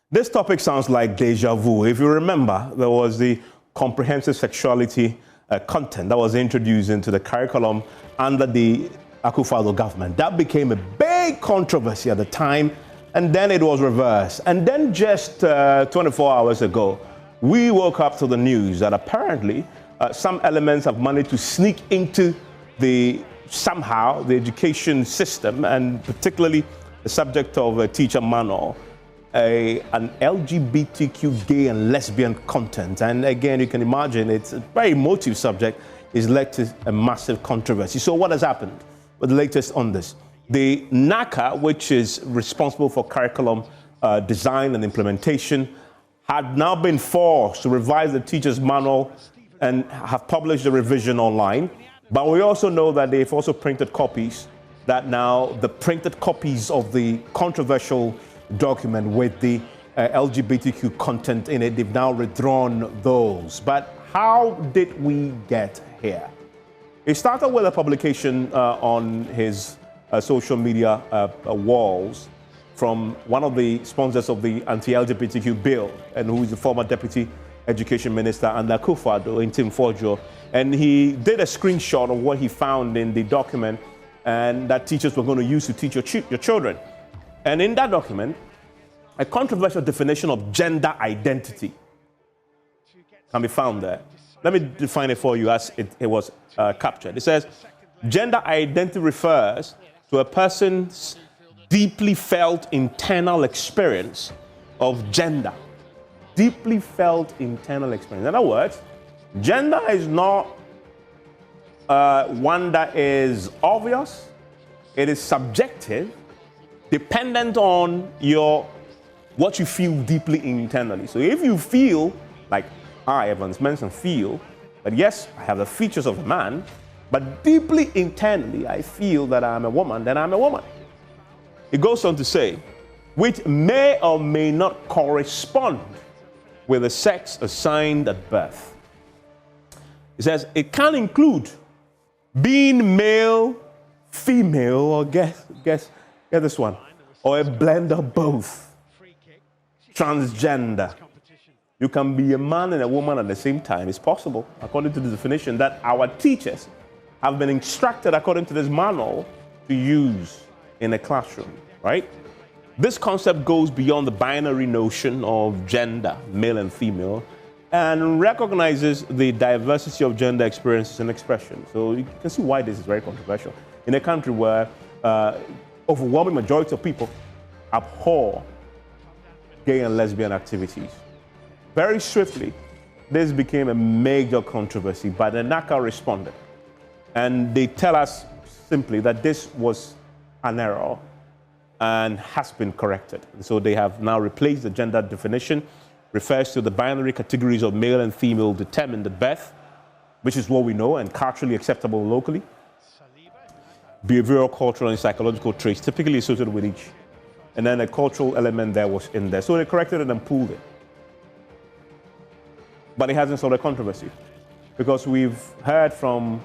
This topic sounds like deja vu. If you remember, there was the comprehensive sexuality content that was introduced into the curriculum under the Akufo-Addo government. That became a big controversy at the time, and then it was reversed. And then just 24 hours ago, we woke up to the news that apparently some elements have managed to sneak into somehow the education system, and particularly the subject of a teacher manual, an LGBTQ gay and lesbian content. And again, you can imagine it's a very emotive subject. It's led to a massive controversy. So what has happened? Well, the latest on this. The NaCCA, which is responsible for curriculum design and implementation, had now been forced to revise the teacher's manual and have published the revision online. But we also know that they've also printed copies, that now the printed copies of the controversial document with the LGBTQ content in it, they've now withdrawn those. But how did we get here? It started with a publication on his social media walls from one of the sponsors of the anti-LGBTQ bill, and who is the former Deputy Education Minister under Akufo-Addo, in Tim Forjo. And he did a screenshot of what he found in the document, and that teachers were going to use to teach your children. And in that document, a controversial definition of gender identity can be found there. Let me define it for you as it was captured. It says, gender identity refers to a person's deeply felt internal experience of gender. Deeply felt internal experience. In other words, gender is not one that is obvious. It is subjective, dependent on what you feel deeply internally. So if you feel, like I, Evans Manson, feel that yes, I have the features of a man, but deeply internally I feel that I'm a woman, then I'm a woman. It goes on to say, which may or may not correspond with the sex assigned at birth. It says it can include being male, female, or guess this one, or a blend of both. Transgender. You can be a man and a woman at the same time. It's possible, according to the definition that our teachers have been instructed, according to this manual, to use in a classroom, right? This concept goes beyond the binary notion of gender, male and female, and recognizes the diversity of gender experiences and expression. So you can see why this is very controversial. In a country where overwhelming majority of people abhor gay and lesbian activities. Very swiftly, this became a major controversy, but the NaCCA responded. And they tell us simply that this was an error and has been corrected. So they have now replaced the gender definition, refers to the binary categories of male and female determined at birth, which is what we know and culturally acceptable locally. Behavioral, cultural, and psychological traits typically associated with each. And then a cultural element there was in there. So they corrected it and pulled it. But it hasn't solved a controversy, because we've heard from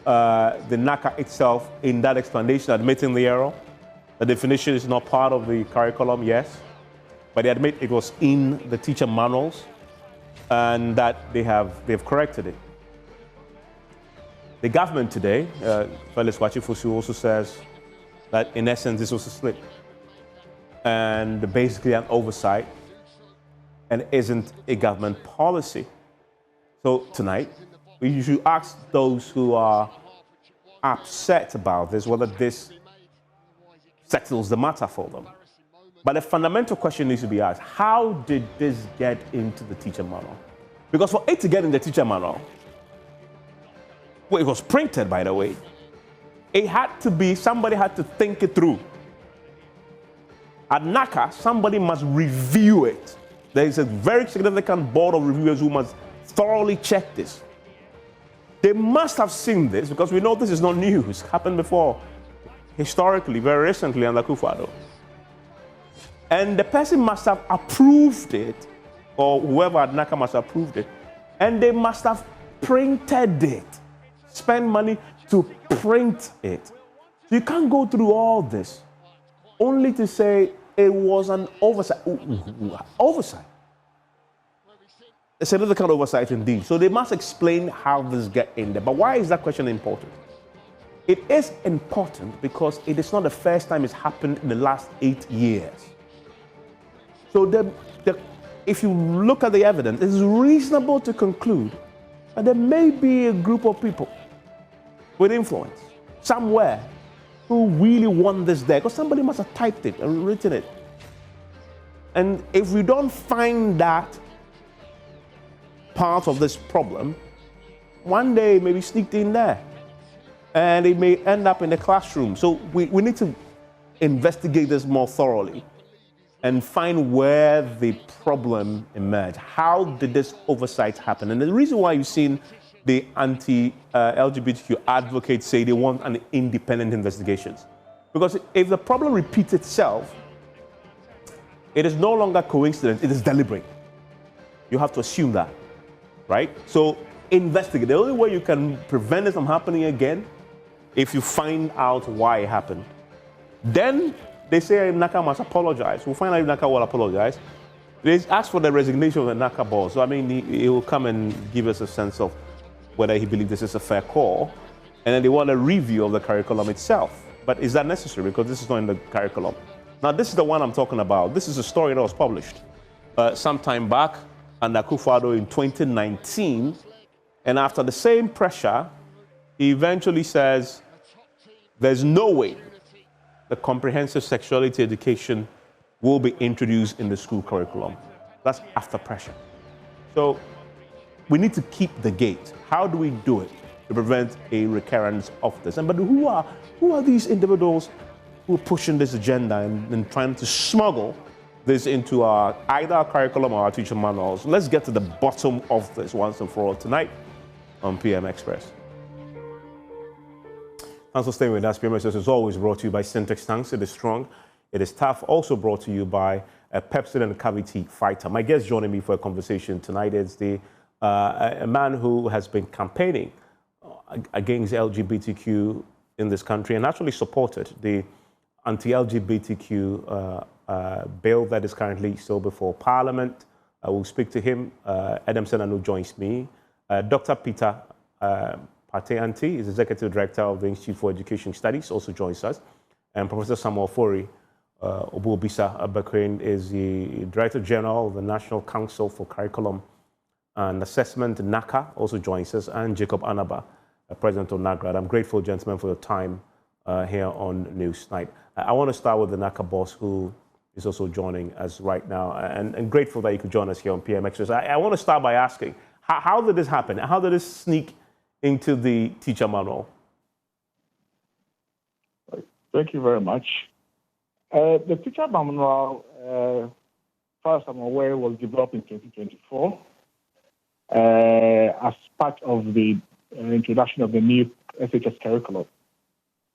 the NaCCA itself in that explanation admitting the error. The definition is not part of the curriculum, yes, but they admit it was in the teacher manuals and that they've corrected it. The government today, Felix Wachifosu, also says that in essence this was a slip and basically an oversight and isn't a government policy. So tonight, we should ask those who are upset about this whether this settles the matter for them. But the fundamental question needs to be asked, how did this get into the teacher manual? Because for it to get in the teacher manual, well, it was printed, by the way, it had to be, somebody had to think it through. At NaCCA, somebody must review it. There is a very significant board of reviewers who must thoroughly check this. They must have seen this, because we know this is not news. It's happened before, historically, very recently under Akufo-Addo. And the person must have approved it, or whoever at NaCCA must have approved it, and they must have printed it, spend money to print it. So you can't go through all this only to say It was an oversight. Oversight. A significant oversight indeed. So they must explain how this got in there. But why is that question important? It is important because it is not the first time it's happened in the last 8 years. So if you look at the evidence, it's reasonable to conclude that there may be a group of people with influence somewhere who really want this there, because somebody must have typed it and written it. And if we don't find that part of this problem, one day it may be sneaked in there and it may end up in the classroom. So we need to investigate this more thoroughly and find where the problem emerged. How did this oversight happen? And the reason why you've seen the anti-LGBTQ advocates say they want an independent investigation. Because if the problem repeats itself, it is no longer coincidence, it is deliberate. You have to assume that, right? So investigate. The only way you can prevent it from happening again, if you find out why it happened. Then they say NaCCA must apologize. We'll find out if NaCCA will apologize. They ask for the resignation of the NaCCA boss. So I mean, he will come and give us a sense of whether he believes this is a fair call. And then they want a review of the curriculum itself. But is that necessary? Because this is not in the curriculum. Now, this is the one I'm talking about. This is a story that was published some time back under Akufo-Addo in 2019. And after the same pressure, he eventually says, there's no way the comprehensive sexuality education will be introduced in the school curriculum. That's after pressure. So we need to keep the gate. How do we do it to prevent a recurrence of this? But who are these individuals who are pushing this agenda and trying to smuggle this into either our curriculum or our teacher manuals? Let's get to the bottom of this once and for all tonight on PM Express. Thanks for staying with us. PM Express is always brought to you by Syntex Tanks. It is strong, it is tough. Also brought to you by a Pepsi and Cavity Fighter. My guest joining me for a conversation tonight is a man who has been campaigning against LGBTQ in this country and actually supported the anti-LGBTQ bill that is currently still before Parliament. We'll speak to him. Adam Senanu joins me. Dr. Peter Pateanti is Executive Director of the Institute for Education Studies, also joins us. And Professor Ofori Obuobisah Bekoe is the Director General of the National Council for Curriculum and Assessment, NaCCA, also joins us, and Jacob Anaba, President of NAGRAT. I'm grateful, gentlemen, for your time here on Newsnight. I want to start with the NaCCA boss, who is also joining us right now, and grateful that you could join us here on PM Express. I want to start by asking, how did this happen? How did this sneak into the teacher manual? Thank you very much. The teacher manual, as far as I'm aware, was developed in 2024 as part of the introduction of the new SHS curriculum.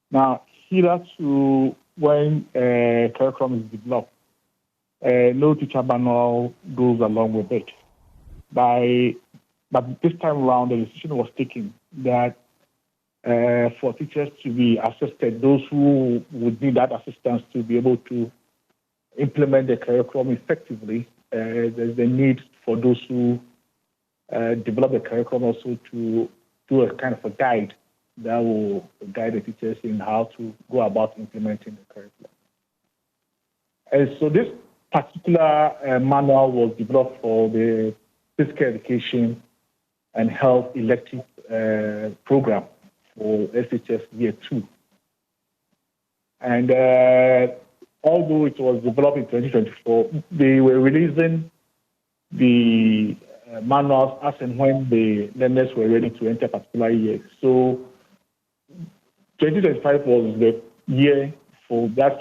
Now, hitherto, when curriculum is developed, no teacher manual goes along with it. But this time around, the decision was taken that for teachers to be assisted, those who would need that assistance to be able to implement the curriculum effectively, there's the need for those who develop the curriculum also to do a kind of a guide that will guide the teachers in how to go about implementing the curriculum. And so this particular manual was developed for the physical education and health elective program for SHS Year 2. And although it was developed in 2024, they were releasing the manuals as and when the learners were ready to enter a particular year. So 2025 was the year for that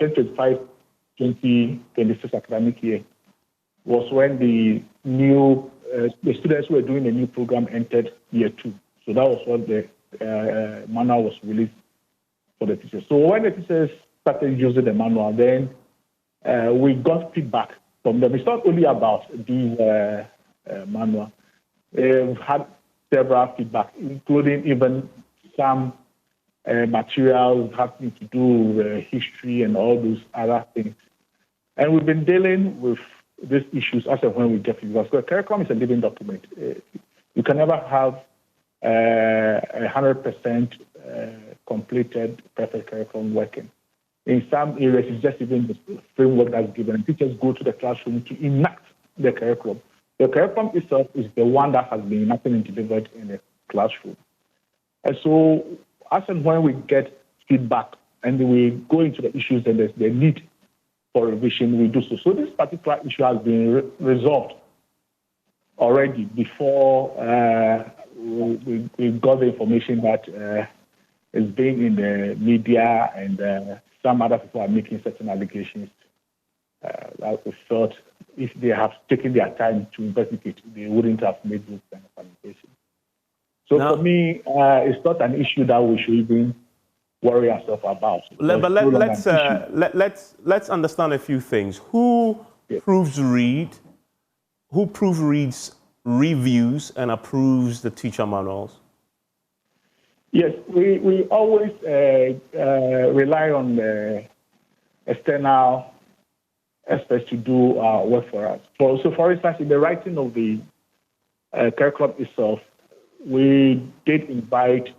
2025-2026 academic year was when the new the students who were doing the new program entered Year 2. So that was what the manual was released for the teachers. So when the teachers started using the manual, then we got feedback from them. It's not only about the manual. We've had several feedback, including even some materials having to do with history and all those other things. And we've been dealing with these issues as and when we get feedback. So the curriculum is a living document. You can never have 100% completed perfect curriculum working. In some areas, it's just even the framework that's given. Teachers go to the classroom to enact the curriculum. The curriculum itself is the one that has been enacted and delivered in the classroom. And so, as and when we get feedback and we go into the issues and there's the need for revision, we do so. So this particular issue has been resolved already before we got the information that is being in the media and some other people are making certain allegations that we felt if they have taken their time to investigate, they wouldn't have made those kind of allegations. So for me, it's not an issue that we should even worry ourselves about. But let's understand a few things. Who proofreads, reviews, and approves the teacher manuals? Yes, we always rely on the external experts to do our work for us. So, for instance, in the writing of the curriculum itself, we did invite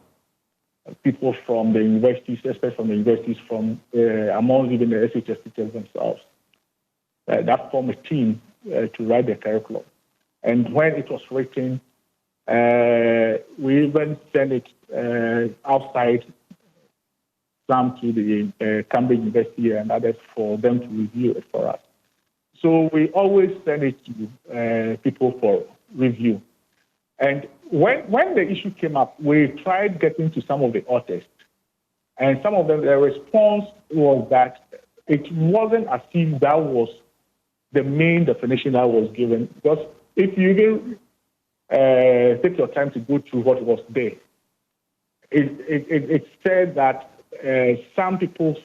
people from the universities, experts from the universities, from among even the SHS teachers themselves, that form a team to write the curriculum. And when it was written, we even sent it outside, some to the Cambridge University and others for them to review it for us. So we always send it to people for review. And when the issue came up, we tried getting to some of the authors. And some of them, their response was that it wasn't as if that was the main definition that was given. Because if you even take your time to go through what was there, it said that some people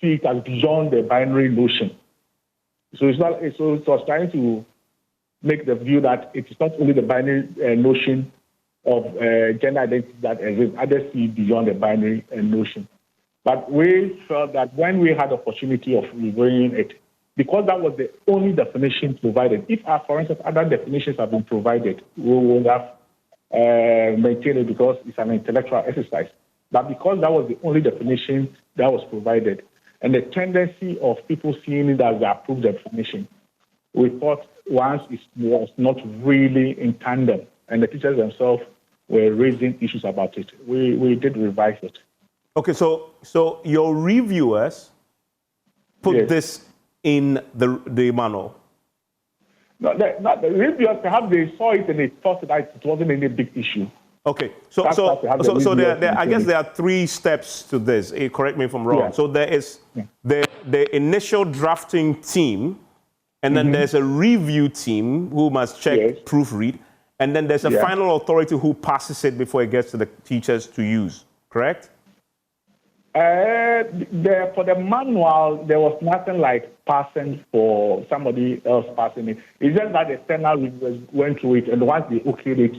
see it as beyond the binary notion. So it was trying to make the view that it is not only the binary notion of gender identity that exists, others see beyond the binary notion. But we felt that when we had the opportunity of reviewing it, because that was the only definition provided, if, for instance, other definitions have been provided, we would have maintained it because it's an intellectual exercise. But because that was the only definition that was provided, and the tendency of people seeing it as the approved definition, we thought once it was not really in tandem, and the teachers themselves were raising issues about it, we did revise it. Okay, so your reviewers put this in the manual? No, not the reviewers, perhaps they saw it and they thought that it wasn't any big issue. Okay, so I guess there are three steps to this. Correct me if I'm wrong. Yeah. So there is the initial drafting team, and then there's a review team who must check, proofread, and then there's a final authority who passes it before it gets to the teachers to use. Correct? For the manual, there was nothing like passing for somebody else passing it. It's just that the external reviewers went through it, and once they okayed it,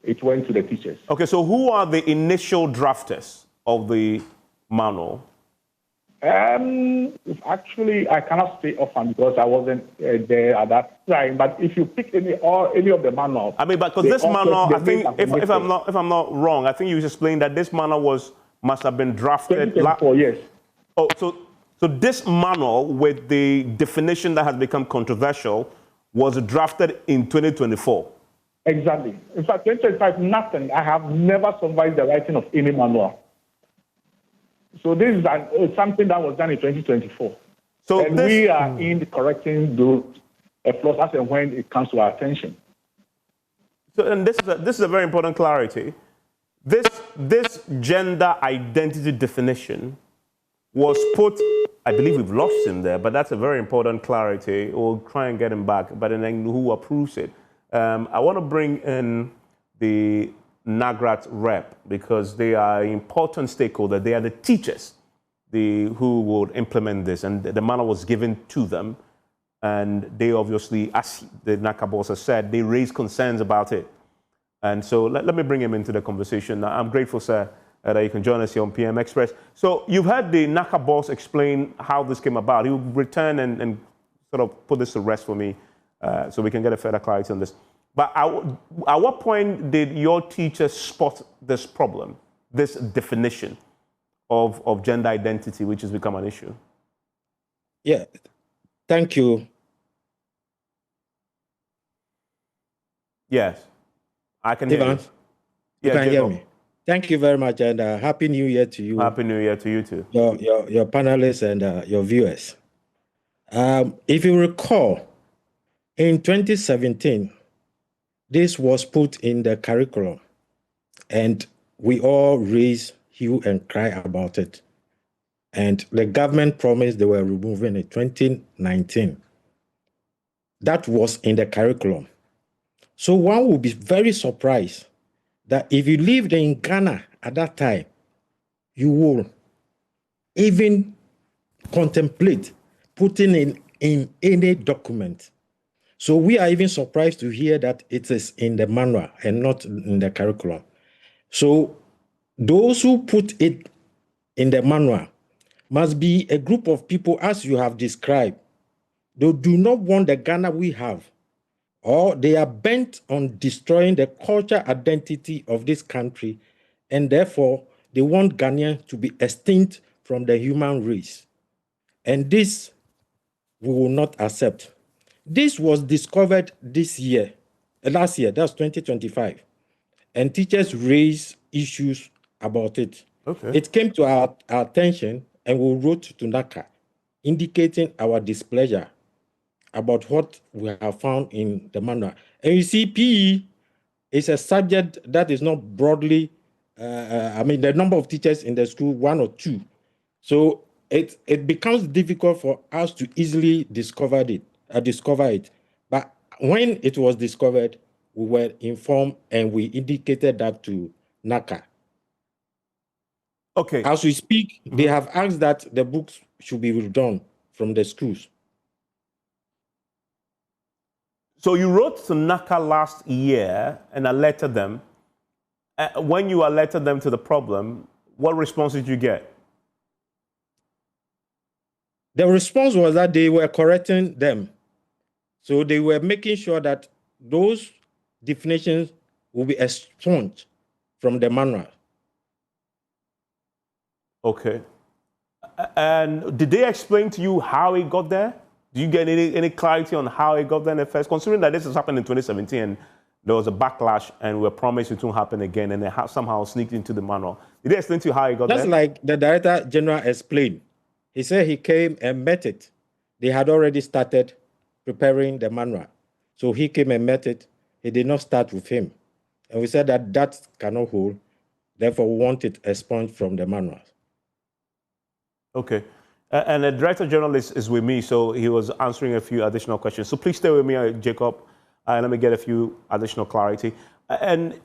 it went to the teachers. Okay, so who are the initial drafters of the manual? Actually, I cannot say offhand because I wasn't there at that time. But if you pick any of the manuals, I mean, because this manual, I think, if I'm not wrong, I think you explained that this manual must have been drafted. 2024, yes. Oh, so this manual with the definition that has become controversial was drafted in 2024. Exactly. In fact, 2025, nothing. I have never survived the writing of any manual. So this is something that was done in 2024. So we are in correcting those flaws as and when it comes to our attention. So, and this is a very important clarity. This gender identity definition was put, I believe we've lost him there, but that's a very important clarity. We'll try and get him back, but then who approves it? I want to bring in the NAGRAT rep because they are an important stakeholder. They are the teachers who would implement this, and the manual was given to them. And they obviously, as the NaCCA boss has said, they raised concerns about it. And so let me bring him into the conversation. I'm grateful, sir, that you can join us here on PM Express. So you've heard the NaCCA boss explain how this came about. He'll return and sort of put this to rest for me so we can get a further clarity on this. But at what point did your teachers spot this problem, this definition of gender identity, which has become an issue? Yeah, thank you. Yes, I can hear you. You can hear me. Thank you very much, and Happy New Year to you. Happy New Year to you too. Your panelists and your viewers. If you recall, in 2017, this was put in the curriculum, and we all raised hue and cry about it. And the government promised they were removing it 2019. That was in the curriculum. So one will be very surprised that if you lived in Ghana at that time, you will even contemplate putting in any document. So we are even surprised to hear that it is in the manual and not in the curriculum. So those who put it in the manual must be a group of people, as you have described. They do not want the Ghana we have, or they are bent on destroying the cultural identity of this country, and therefore they want Ghanaians to be extinct from the human race. And this we will not accept. This was discovered last year, that's 2025, and teachers raised issues about it. Okay. It came to our attention, and we wrote to NaCCA, indicating our displeasure about what we have found in the manual. And you see, PE is a subject that is not broadly, the number of teachers in the school, 1 or 2. So it becomes difficult for us to easily discover it. But when it was discovered, we were informed and we indicated that to NaCCA. Okay. As we speak, they have asked that the books should be withdrawn from the schools. So you wrote to NaCCA last year and alerted them. When you alerted them to the problem, what response did you get? The response was that they were correcting them. So they were making sure that those definitions will be expunged from the manual. Okay. And did they explain to you how it got there? Do you get any clarity on how it got there in the first? Considering that this has happened in 2017, there was a backlash and we were promised it won't happen again, and they somehow sneaked into the manual. Did they explain to you how it got there? That's like the Director General explained. He said he came and met it. They had already started preparing the manual. So he came and met it. He did not start with him. And we said that cannot hold. Therefore, we want it expunged from the manual. Okay. And the Director General is with me, so he was answering a few additional questions. So please stay with me, Jacob, and let me get a few additional clarity. And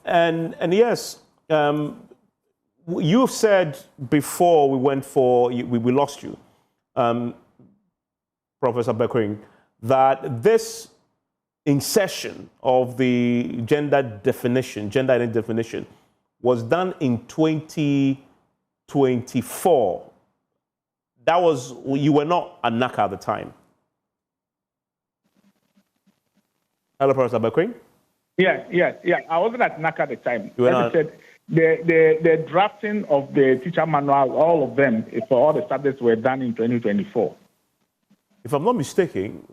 yes, you've said before we lost you, Professor Bekoe, that this insertion of the gender identity definition, was done in 2024. You were not at NaCCA at the time. Hello, Professor Bekoe? Yeah. I wasn't at NaCCA at the time. Like I said, the drafting of the teacher manual, all of them, for all the subjects were done in 2024. If I'm not mistaken,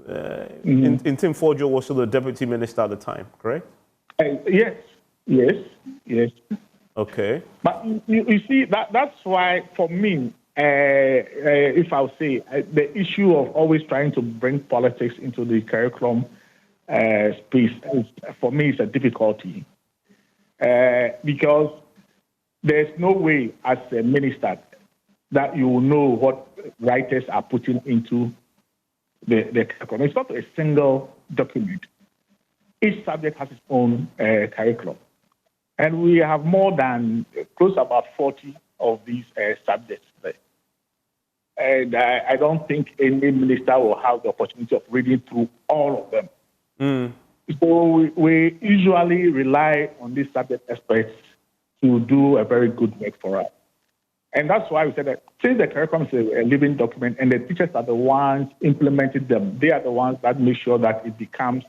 in Tim Forjo was still the deputy minister at the time, correct? Yes. Okay. But you see, that's why, for me, if I'll say, the issue of always trying to bring politics into the curriculum space, for me, is a difficulty. Because there's no way, as a minister, that you will know what writers are putting into the curriculum. It's not a single document. Each subject has its own curriculum. And we have more than close to about 40 of these subjects there. And I don't think any minister will have the opportunity of reading through all of them. So we usually rely on these subject experts to do a very good work for us. And that's why we said that since the curriculum is a living document and the teachers are the ones implementing them, they are the ones that make sure that it becomes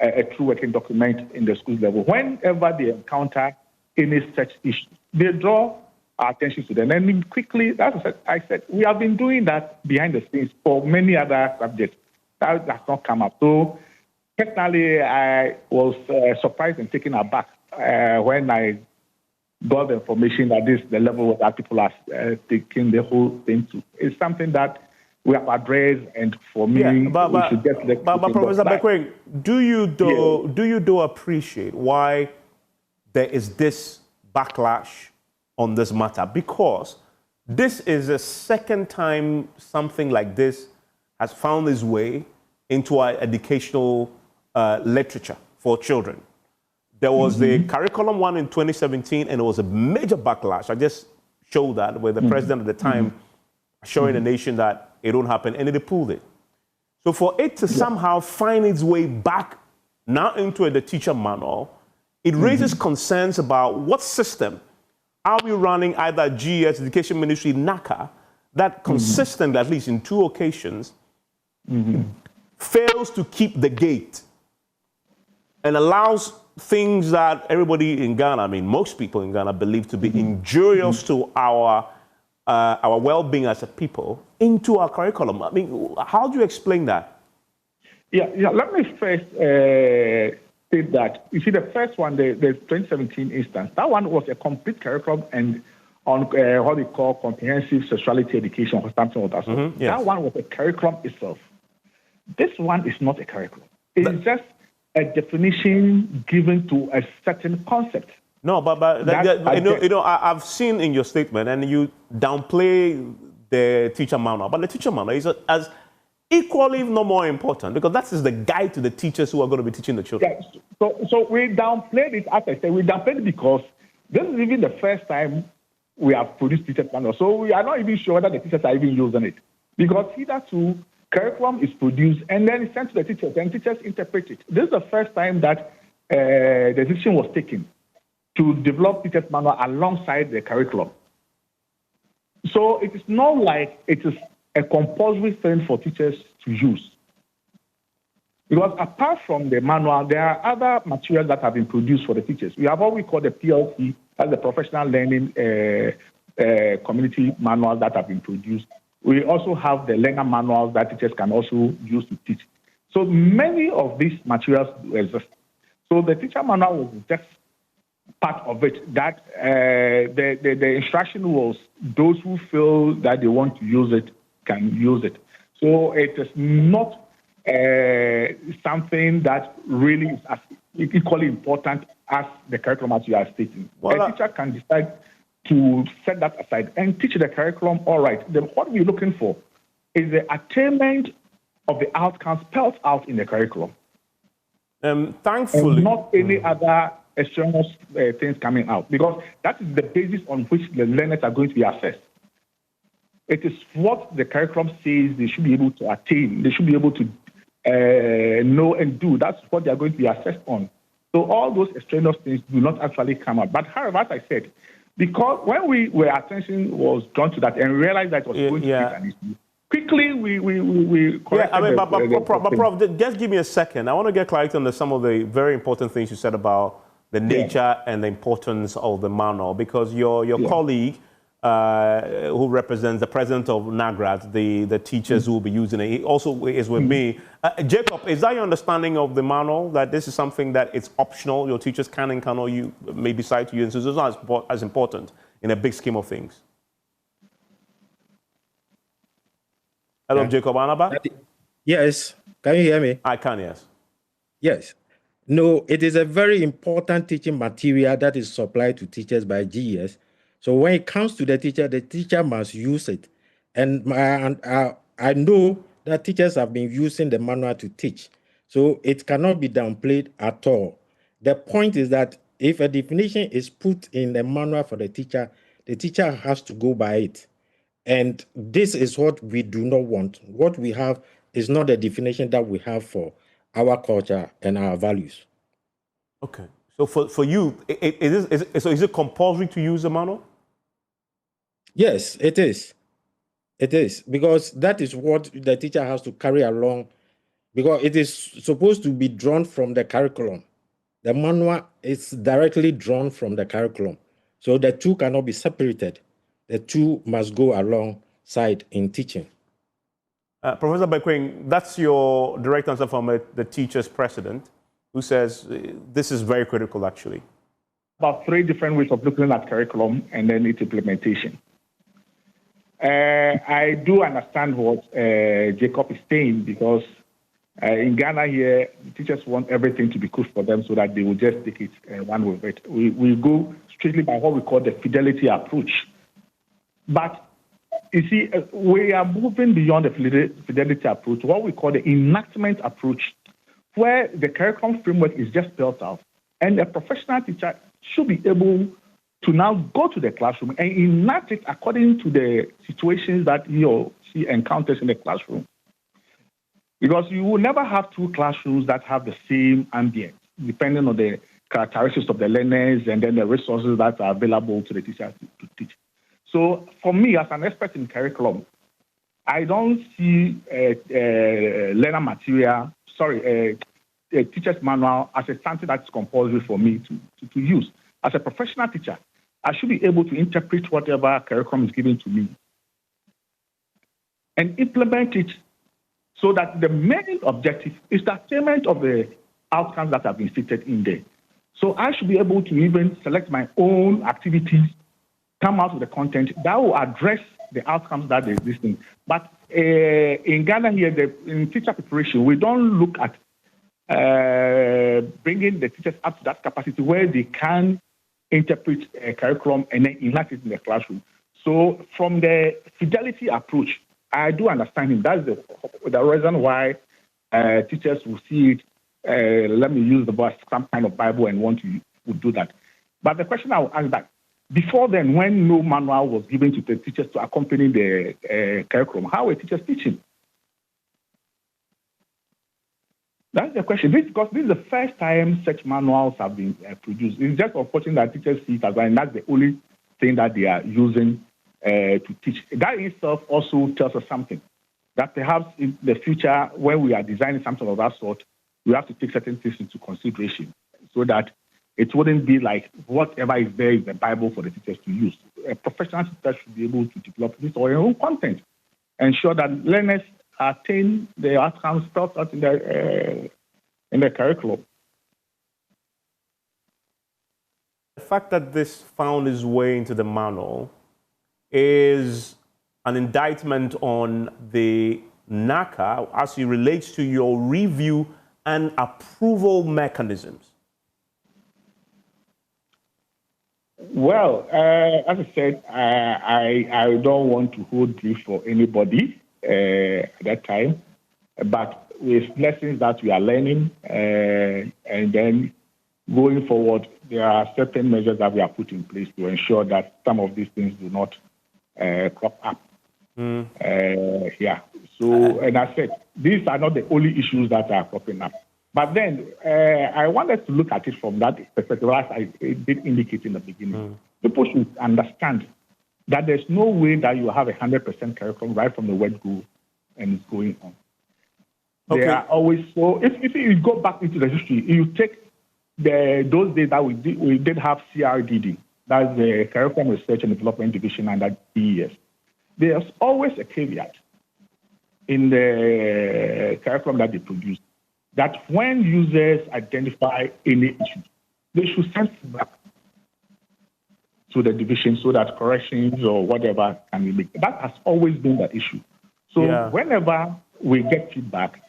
a true working document in the school level. Whenever they encounter any such issues, they draw our attention to them. And then quickly, that's what I said, we have been doing that behind the scenes for many other subjects. That has not come up. So personally, I was surprised and taken aback when I got the information that this the level that people are taking the whole thing to. It's something that we have addressed, and for me, we should get the. But Professor Bekoe, do you appreciate why there is this backlash on this matter? Because this is the second time something like this has found its way into our educational literature for children. There was the curriculum one in 2017, and it was a major backlash. I just showed that with the president at the time showing the nation that it won't happen, and they pulled it. So for it to somehow find its way back now into the teacher manual, it raises concerns about what system are we running, either GS, Education Ministry, NaCCA, that consistently, at least in 2 occasions, fails to keep the gate and allows things that everybody in Ghana, I mean, most people in Ghana believe to be injurious to our well-being as a people into our curriculum. I mean, how do you explain that? Yeah. Let me first state that, you see, the first one, the 2017 instance, that one was a complete curriculum and on what we call comprehensive sexuality education or something like that. So that one was a curriculum itself. This one is not a curriculum. It's just a definition given to a certain concept. No, but I've seen in your statement, and you downplay the teacher manual, but the teacher manual is as equally, if not more important, because that is the guide to the teachers who are going to be teaching the children. Yes. So we downplayed it, as I said, we downplayed it because this is even the first time we have produced teacher manual. So we are not even sure that the teachers are even using it, because hitherto curriculum is produced and then it's sent to the teachers, and teachers interpret it. This is the first time that the decision was taken to develop teachers manual alongside the curriculum. So it is not like it is a compulsory thing for teachers to use. Because apart from the manual, there are other materials that have been produced for the teachers. We have what we call the PLC, that's the Professional Learning Community Manuals that have been produced. We also have the learner manuals that teachers can also use to teach. So many of these materials exist. So the teacher manual was just part of it. That the instruction was those who feel that they want to use it can use it. So it is not something that really is as equally important as the curriculum as you are stating. Well, a teacher can decide to set that aside and teach the curriculum. All right. What we're looking for is the attainment of the outcomes spelled out in the curriculum. Thankfully, and not any other external things coming out, because that is the basis on which the learners are going to be assessed. It is what the curriculum says they should be able to attain. They should be able to know and do. That's what they are going to be assessed on. So all those extraneous things do not actually come out. But however, as I said, because when our attention was drawn to that and realized that it was going to be an issue, quickly we corrected Prof, just give me a second. I want to get clarity on some of the very important things you said about the nature and the importance of the manual, because your colleague, who represents the president of NAGRAT, the teachers who will be using it, he also is with me. Jacob, is that your understanding of the manual, that this is something that it's optional, your teachers can and cannot you may decide to use, so it's not as important in a big scheme of things? Hello, Jacob Anaba? Yes. Can you hear me? I can, yes. Yes. No, it is a very important teaching material that is supplied to teachers by GES. So when it comes to the teacher must use it. And I know that teachers have been using the manual to teach. So it cannot be downplayed at all. The point is that if a definition is put in the manual for the teacher has to go by it. And this is what we do not want. What we have is not the definition that we have for our culture and our values. Okay. So for you, is it compulsory to use the manual? Yes, it is. It is, because that is what the teacher has to carry along, because it is supposed to be drawn from the curriculum. The manual is directly drawn from the curriculum. So the two cannot be separated. The two must go alongside in teaching. Professor Bekoe, that's your direct answer from the teacher's president, who says this is very critical, actually. About 3 different ways of looking at curriculum and then its implementation. I do understand what Jacob is saying, because in Ghana here, the teachers want everything to be cooked for them so that they will just take it and run with it. We go strictly by what we call the fidelity approach. But you see, we are moving beyond the fidelity approach, what we call the enactment approach, where the curriculum framework is just built out, and a professional teacher should be able to now go to the classroom and enact it according to the situations that he or she encounters in the classroom. Because you will never have 2 classrooms that have the same ambience, depending on the characteristics of the learners and then the resources that are available to the teacher to teach. So for me, as an expert in curriculum, I don't see learner material, a teacher's manual as something that's compulsory for me to use. As a professional teacher, I should be able to interpret whatever curriculum is given to me and implement it so that the main objective is the attainment of the outcomes that have been stated in there. So I should be able to even select my own activities, come out with the content that will address the outcomes that are existing. But in Ghana here, in teacher preparation, we don't look at bringing the teachers up to that capacity where they can interpret a curriculum and then enact it in the classroom. So from the fidelity approach, I do understand him. That's the reason why teachers will see it, let me use the word, some kind of Bible and want to do that. But the question I will ask that, before then, when no manual was given to the teachers to accompany the curriculum, how were teachers teaching? That's the question. Because this is the first time such manuals have been produced. It's just unfortunate that teachers see it as well, and that's the only thing that they are using to teach. That itself also tells us something, that perhaps in the future, when we are designing something of that sort, we have to take certain things into consideration so that it wouldn't be like whatever is there is the Bible for the teachers to use. A professional teacher should be able to develop this or their own content, ensure that learners attain the outcomes spelled out in the curriculum. The fact that this found its way into the manual is an indictment on the NaCCA as it relates to your review and approval mechanisms. Well, as I said, I don't want to hold grief for anybody at that time, but with lessons that we are learning, and then going forward, there are certain measures that we are put in place to ensure that some of these things do not crop up. So, and I said, these are not the only issues that are cropping up. But then I wanted to look at it from that perspective, as I did indicate in the beginning. People should understand that there's no way that you have 100% curriculum right from the word go and it's going on. Okay. There are always, so if you go back into the history, you take those days that we did have CRDD, that's the Curriculum Research and Development Division under DES. There's always a caveat in the curriculum that they produce, that when users identify any issue, they should send feedback to the division so that corrections or whatever can be made. That has always been the issue. So whenever we get feedback,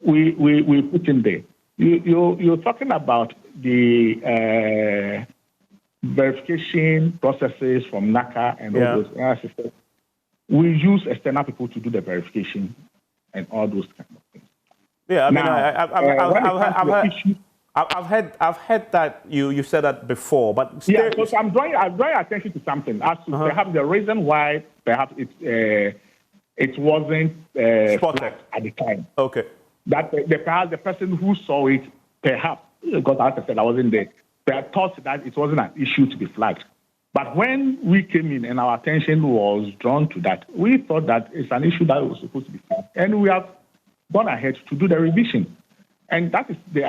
we put in there. You're talking about the verification processes from NaCCA and all those. We use external people to do the verification and all those kind of things. Yeah, I mean, now, I've heard that you said that before, but so I'm drawing attention to something as to perhaps the reason why perhaps it wasn't flagged at the time. Okay. That perhaps the person who saw it, perhaps because as I said I wasn't there, thought that it wasn't an issue to be flagged. But when we came in and our attention was drawn to that, we thought that it's an issue that was supposed to be solved. And we have gone ahead to do the revision. And that is the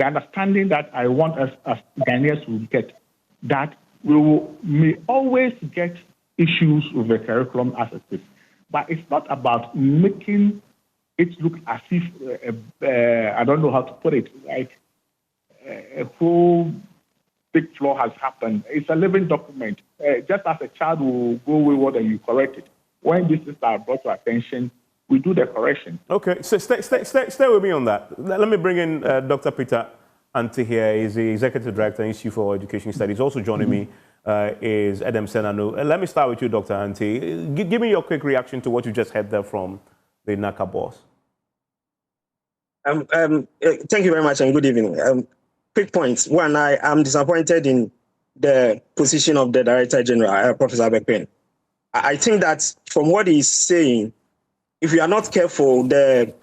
understanding that I want us as Ghanaians to get, that we may always get issues with the curriculum as it is. But it's not about making it look as if, I don't know how to put it, like a whole big flaw has happened. It's a living document. Just as a child will go wayward and you correct it. When these things are brought to attention, we do the correction. Okay, so stay with me on that. Let me bring in Dr. Peter Ante here. He's the Executive Director, Institute for Education Studies. Also joining me is Edem Senanu. Let me start with you, Dr. Ante. Give me your quick reaction to what you just heard there from the NaCCA boss. Thank you very much and good evening. Quick points. One, I am disappointed in the position of the Director General, Professor Bekoe. I think that from what he's saying, if we are not careful, the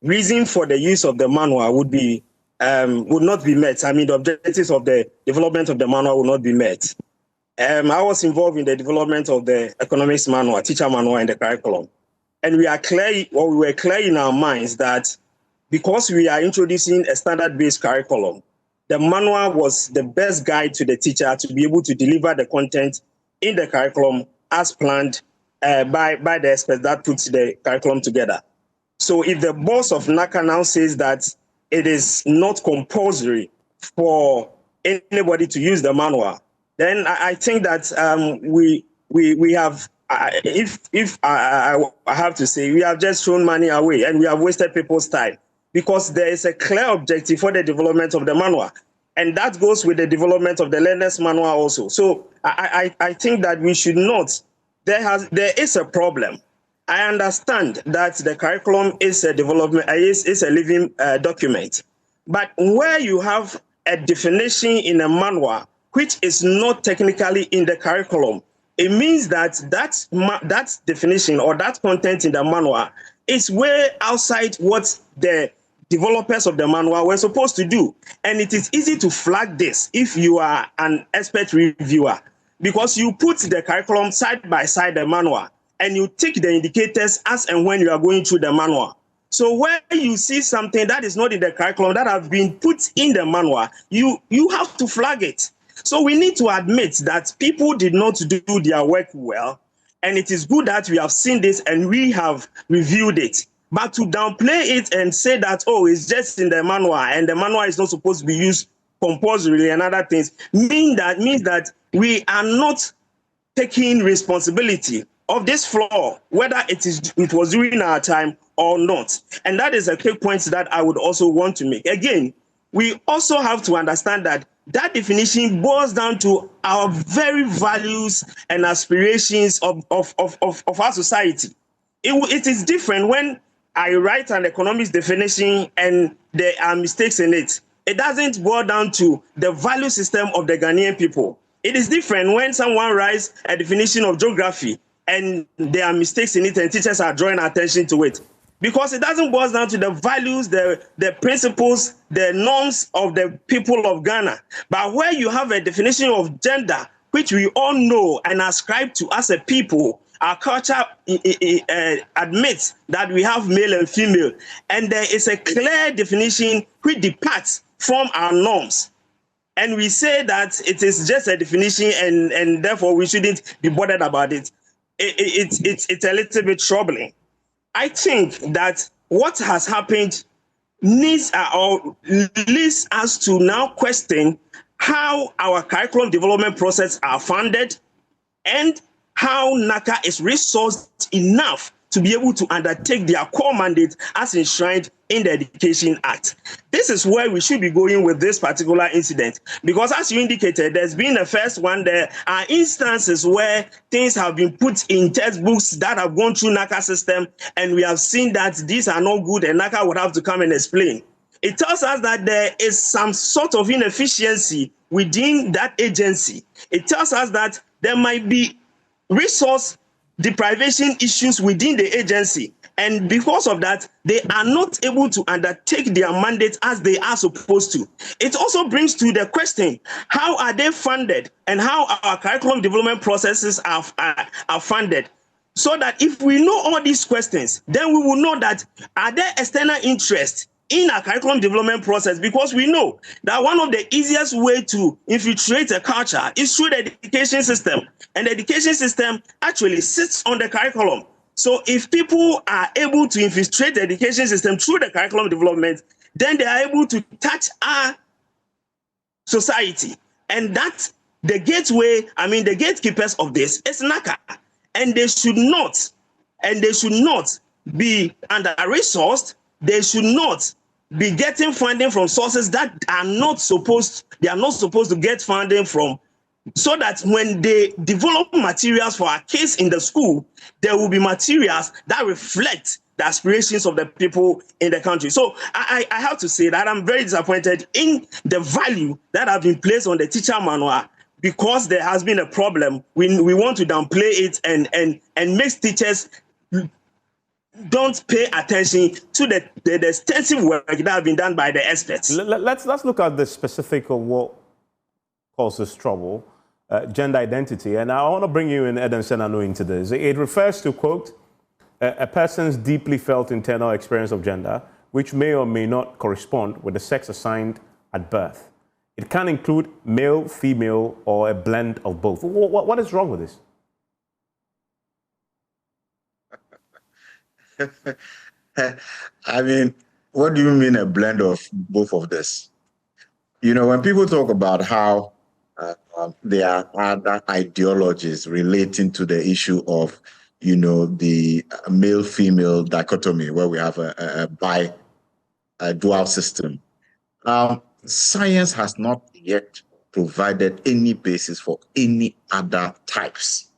reason for the use of the manual would not be met. I mean, the objectives of the development of the manual will not be met. I was involved in the development of the economics manual, teacher manual, and the curriculum. And we were clear in our minds that because we are introducing a standard-based curriculum, the manual was the best guide to the teacher to be able to deliver the content in the curriculum as planned by the experts that put the curriculum together. So if the boss of NaCCA now says that it is not compulsory for anybody to use the manual, then I think that we have, if I have to say, we have just thrown money away and we have wasted people's time because there is a clear objective for the development of the manual. And that goes with the development of the learner's manual also. So I think that we should not. There is a problem. I understand that the curriculum is a living document. But where you have a definition in a manual, which is not technically in the curriculum, it means that that definition or that content in the manual is way outside what the developers of the manual were supposed to do. And it is easy to flag this if you are an expert reviewer, because you put the curriculum side by side the manual and you take the indicators as and when you are going through the manual. So when you see something that is not in the curriculum that have been put in the manual, you have to flag it. So we need to admit that people did not do their work well, and it is good that we have seen this and we have reviewed it. But to downplay it and say that, oh, it's just in the manual and the manual is not supposed to be used compulsorily and other things, means that we are not taking responsibility of this flaw, whether it was during our time or not. And that is a key point that I would also want to make. Again, we also have to understand that that definition boils down to our very values and aspirations of our society. It is different when I write an economics definition and there are mistakes in it. It doesn't boil down to the value system of the Ghanaian people. It is different when someone writes a definition of geography and there are mistakes in it and teachers are drawing attention to it. Because it doesn't boil down to the values, the principles, the norms of the people of Ghana. But where you have a definition of gender, which we all know and ascribe to as a people, our culture admits that we have male and female, and there is a clear definition which departs from our norms. And we say that it is just a definition and therefore we shouldn't be bothered about it. It's a little bit troubling. I think that what has happened leads us to now question how our curriculum development process are funded and how NaCCA is resourced enough to be able to undertake their core mandate as enshrined in the Education Act. This is where we should be going with this particular incident, because as you indicated, there's been a first one. There are instances where things have been put in textbooks that have gone through NaCCA system, and we have seen that these are not good, and NaCCA would have to come and explain. It tells us that there is some sort of inefficiency within that agency. It tells us that there might be resource deprivation issues within the agency. And because of that, they are not able to undertake their mandate as they are supposed to. It also brings to the question, how are they funded and how our curriculum development processes are funded? So that if we know all these questions, then we will know that are there external interests in our curriculum development process, because we know that one of the easiest way to infiltrate a culture is through the education system, and the education system actually sits on the curriculum. So if people are able to infiltrate the education system through the curriculum development, then they are able to touch our society, and that the gateway, the gatekeepers of this is NaCCA. And they should not be under-resourced. They should not be getting funding from sources that are not supposed to get funding from, so that when they develop materials for our kids in the school, there will be materials that reflect the aspirations of the people in the country. So I have to say that I'm very disappointed in the value that have been placed on the teacher manual. Because there has been a problem, we want to downplay it and make teachers don't pay attention to the extensive work that has been done by the experts. Let's look at the specific of what causes trouble, gender identity. And I want to bring you in, Eden Senanu, into this. It refers to, quote, a person's deeply felt internal experience of gender, which may or may not correspond with the sex assigned at birth. It can include male, female, or a blend of both. What is wrong with this? What do you mean a blend of both of this? When people talk about how there are other ideologies relating to the issue of, the male-female dichotomy, where we have a dual system. Science has not yet provided any basis for any other types.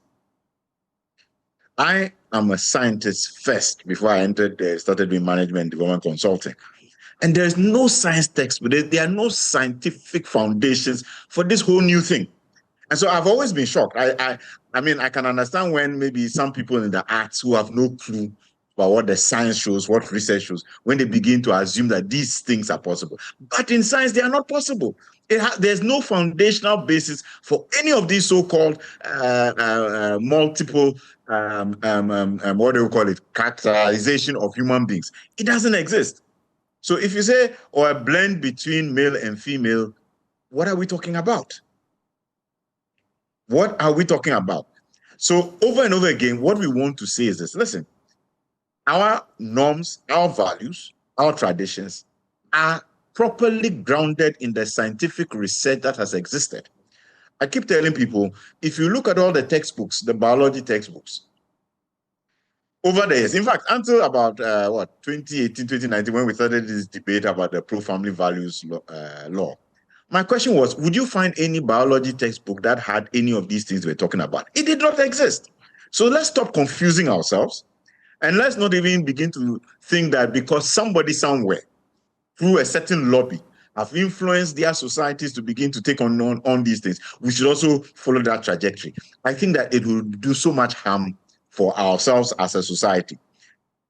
I am a scientist first before I started doing management development consulting. And there's no science text, but there are no scientific foundations for this whole new thing. And so I've always been shocked. I can understand when maybe some people in the arts who have no clue about what the science shows, what research shows, when they begin to assume that these things are possible. But in science, they are not possible. There's no foundational basis for any of these so-called multiple, what do you call it, characterization of human beings. It doesn't exist. So if you say, or a blend between male and female, what are we talking about? What are we talking about? So over and over again, what we want to say is this. Listen, our norms, our values, our traditions are properly grounded in the scientific research that has existed. I keep telling people, if you look at all the textbooks, the biology textbooks, over the years, in fact, until about 2018, 2019, when we started this debate about the pro-family values law, my question was, would you find any biology textbook that had any of these things we're talking about? It did not exist. So let's stop confusing ourselves, and let's not even begin to think that because somebody somewhere, through a certain lobby, have influenced their societies to begin to take on these things, we should also follow that trajectory. I think that it will do so much harm for ourselves as a society.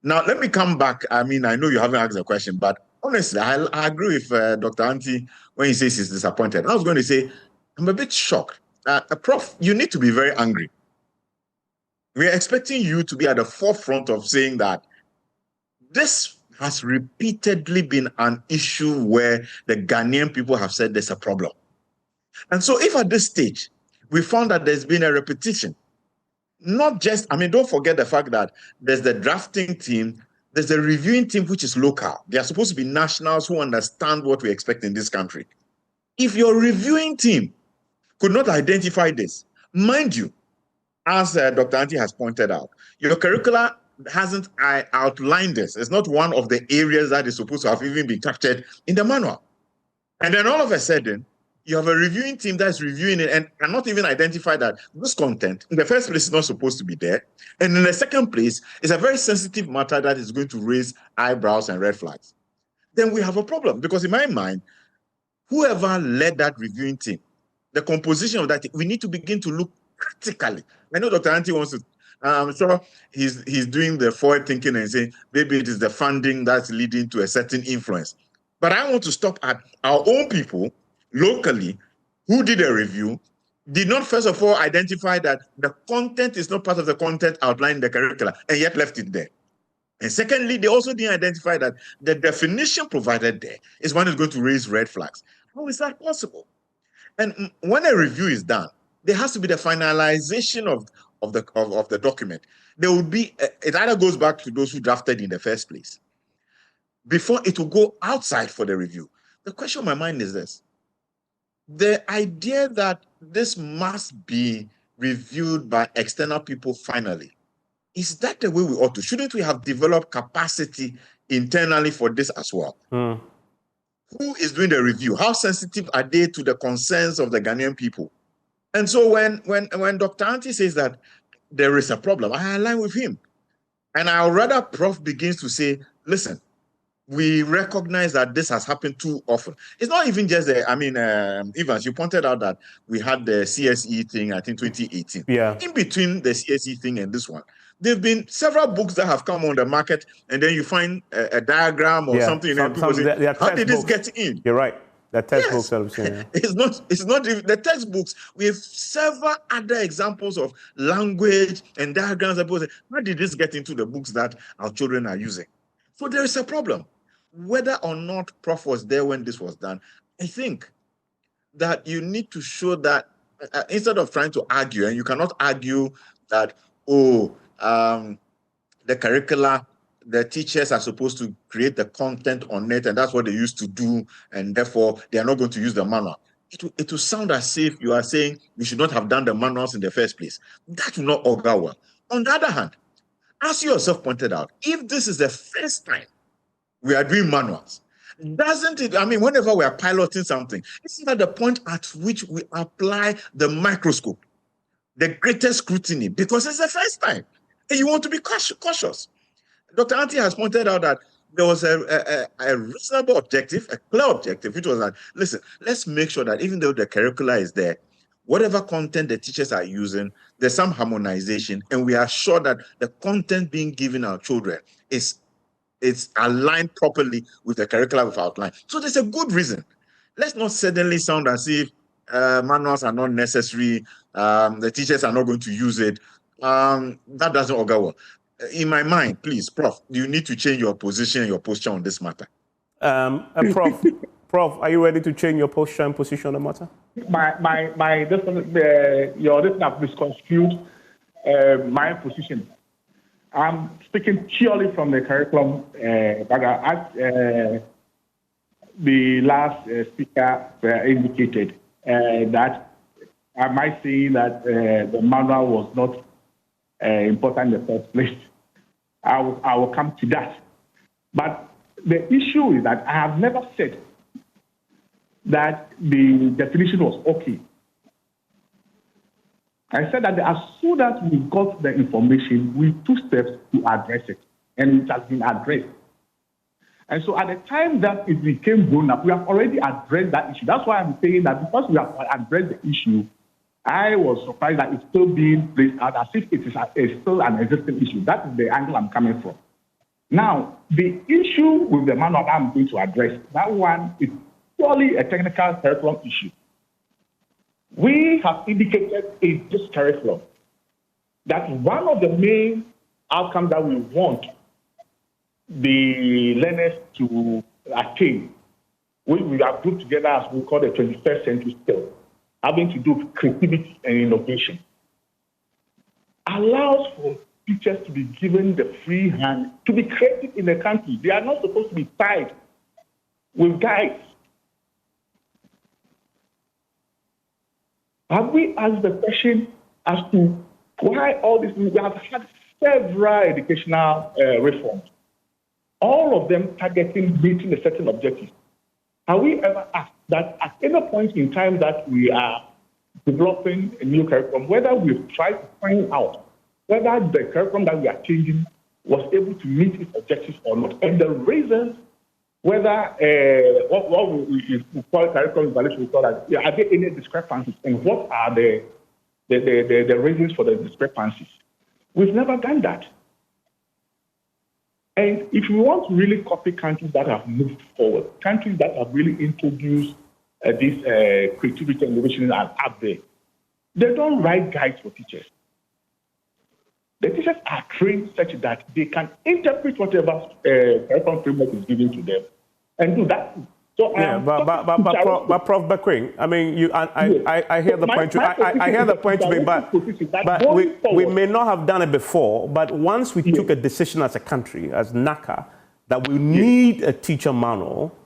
Now, let me come back. I know you haven't asked a question, but honestly, I agree with Dr. Anti when he says he's disappointed. I was going to say, I'm a bit shocked. Prof, you need to be very angry. We are expecting you to be at the forefront of saying that this has repeatedly been an issue where the Ghanaian people have said there's a problem. And so if at this stage, we found that there's been a repetition, not just, don't forget the fact that there's the drafting team, there's the reviewing team, which is local. They are supposed to be nationals who understand what we expect in this country. If your reviewing team could not identify this, mind you, as Dr. Anti has pointed out, your curricula hasn't outlined this. It's not one of the areas that is supposed to have even been captured in the manual. And then all of a sudden, you have a reviewing team that's reviewing it and cannot even identify that this content, in the first place, is not supposed to be there. And in the second place, it's a very sensitive matter that is going to raise eyebrows and red flags. Then we have a problem, because in my mind, whoever led that reviewing team, the composition of that team, we need to begin to look critically. I know Dr. Anti wants to I'm sure he's doing the forward thinking and saying maybe it is the funding that's leading to a certain influence. But I want to stop at our own people locally who did a review, did not first of all identify that the content is not part of the content outlined in the curricula, and yet left it there. And secondly, they also didn't identify that the definition provided there is one that's going to raise red flags. How is that possible? And when a review is done, there has to be the finalization of the document. There will be, it either goes back to those who drafted in the first place before it will go outside for the review. The question on my mind is this: the idea that this must be reviewed by external people finally, is that the way we ought to? Shouldn't we have developed capacity internally for this as well? Who is doing the review? How sensitive are they to the concerns of the Ghanaian people? And so when Dr. Anti says that there is a problem, I align with him. And I'll rather Prof begins to say, listen, we recognize that this has happened too often. It's not even just Evans, you pointed out that we had the CSE thing, I think 2018. Yeah. In between the CSE thing and this one, there have been several books that have come on the market, and then you find a diagram or something, and people say, how did this get in? You're right. The textbooks. Yes. It's not even the textbooks. We have several other examples of language and diagrams that people say, how did this get into the books that our children are using? So there is a problem. Whether or not Prof was there when this was done, I think that you need to show that instead of trying to argue, and you cannot argue that, the curricula, the teachers are supposed to create the content on it, and that's what they used to do, and therefore they are not going to use the manual. It will sound as if you are saying you should not have done the manuals in the first place. That will not augur well. On the other hand, as you yourself pointed out, if this is the first time we are doing manuals, doesn't it, whenever we are piloting something, isn't that the point at which we apply the microscope, the greatest scrutiny, because it's the first time, and you want to be cautious. Dr. Anti has pointed out that there was a reasonable objective, a clear objective, which was that, listen, let's make sure that even though the curricula is there, whatever content the teachers are using, there's some harmonization, and we are sure that the content being given our children is aligned properly with the curriculum we've outlined. So there's a good reason. Let's not suddenly sound as if manuals are not necessary, the teachers are not going to use it. That doesn't augur well. In my mind, please, Prof, you need to change your position and your posture on this matter. Prof, are you ready to change your posture and position on the matter? Your listener have misconstrued my position. I'm speaking purely from the curriculum background. As the last speaker indicated, that I might say that the manual was not important in the first place. I will come to that. But the issue is that I have never said that the definition was okay. I said that as soon as we got the information, we took steps to address it, and it has been addressed. And so at the time that it became grown up, we have already addressed that issue. That's why I'm saying that because we have addressed the issue, I was surprised that it's still being placed out as if it is still an existing issue. That is the angle I'm coming from. Now, the issue with the manual that I'm going to address, that one is purely a technical curriculum issue. We have indicated in this curriculum that one of the main outcomes that we want the learners to attain, we have grouped together as we call the 21st century skill, having to do with creativity and innovation, allows for teachers to be given the free hand to be creative in the country. They are not supposed to be tied with guides. Have we asked the question as to why all this? We have had several educational reforms, all of them targeting meeting a certain objective. Have we ever asked that at any point in time that we are developing a new curriculum, whether we've tried to find out whether the curriculum that we are changing was able to meet its objectives or not, and the reasons whether what we call curriculum evaluation, we call that, are there any discrepancies, and what are the reasons for the discrepancies? We've never done that. And if we want to really copy countries that have moved forward, countries that have really introduced this creativity and innovation are up there, they don't write guides for teachers. The teachers are trained such that they can interpret whatever curriculum framework is given to them and do that. So, but Prof. Bekoe, I mean, I hear the point. I hear the point to be, but we may not have done it before. But once we took a decision as a country, as NaCCA, that we need a teacher manual,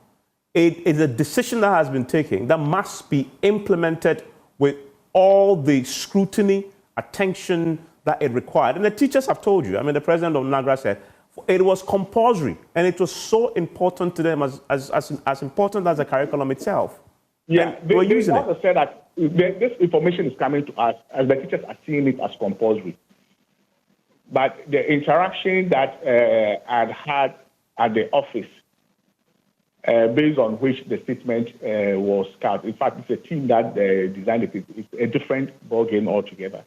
it is a decision that has been taken that must be implemented with all the scrutiny, attention that it required. And the teachers have told you. I mean, the president of NAGRAT said it was compulsory, and it was so important to them as important as the curriculum itself. Yeah, they were using it. Said that this information is coming to us as the teachers are seeing it as compulsory. But the interaction that I'd had at the office, based on which the statement was cut. In fact, it's a team that designed it. It's a different ballgame altogether.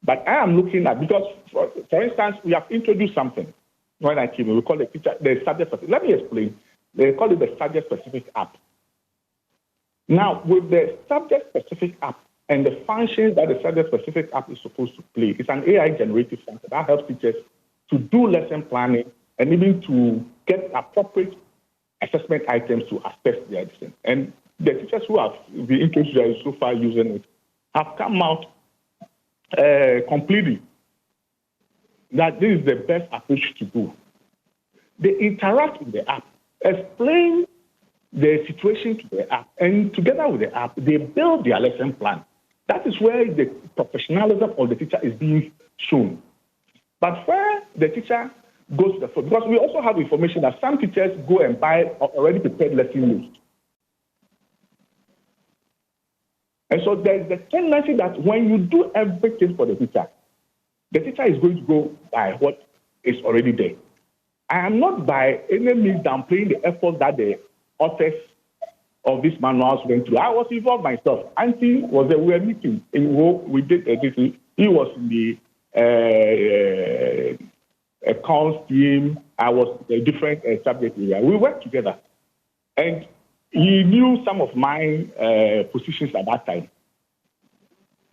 But I am looking at, because, for instance, we have introduced something. When I came in, we call the subject-specific. Let me explain. They call it the subject-specific app. Now, with the subject-specific app and the functions that the subject-specific app is supposed to play, it's an AI-generated function that helps teachers to do lesson planning and even to get appropriate assessment items to assess their distance. And the teachers who have been introduced so far using it have come out completely that this is the best approach to do. They interact with the app, explain the situation to the app, and together with the app, they build their lesson plan. That is where the professionalism of the teacher is being shown. But where the teacher goes to the phone, because we also have information that some teachers go and buy already prepared lesson notes. And so there's the tendency that when you do everything for the teacher is going to go by what is already there. I am not by any means downplaying the effort that the authors of these manuals went through. I was involved myself. Auntie was there. We were meeting. We did this. He was in the accounts team. I was in a different subject area. We worked together. And he knew some of my positions at that time.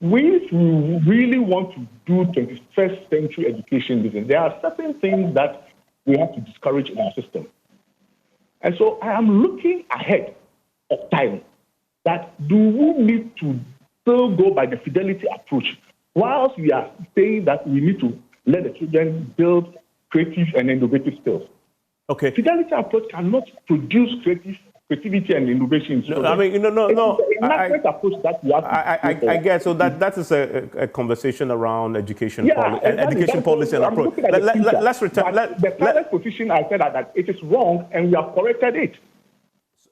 If we really want to do 21st century education business, there are certain things that we have to discourage in our system. And so I am looking ahead of time that do we need to still go by the fidelity approach whilst we are saying that we need to let the children build creative and innovative skills. Okay. Fidelity approach cannot produce creativity and innovation. No. Approach that we have I get. So that is a conversation around education policy and education policy and approach. Let's return. The current position I said that it is wrong, and we have corrected it.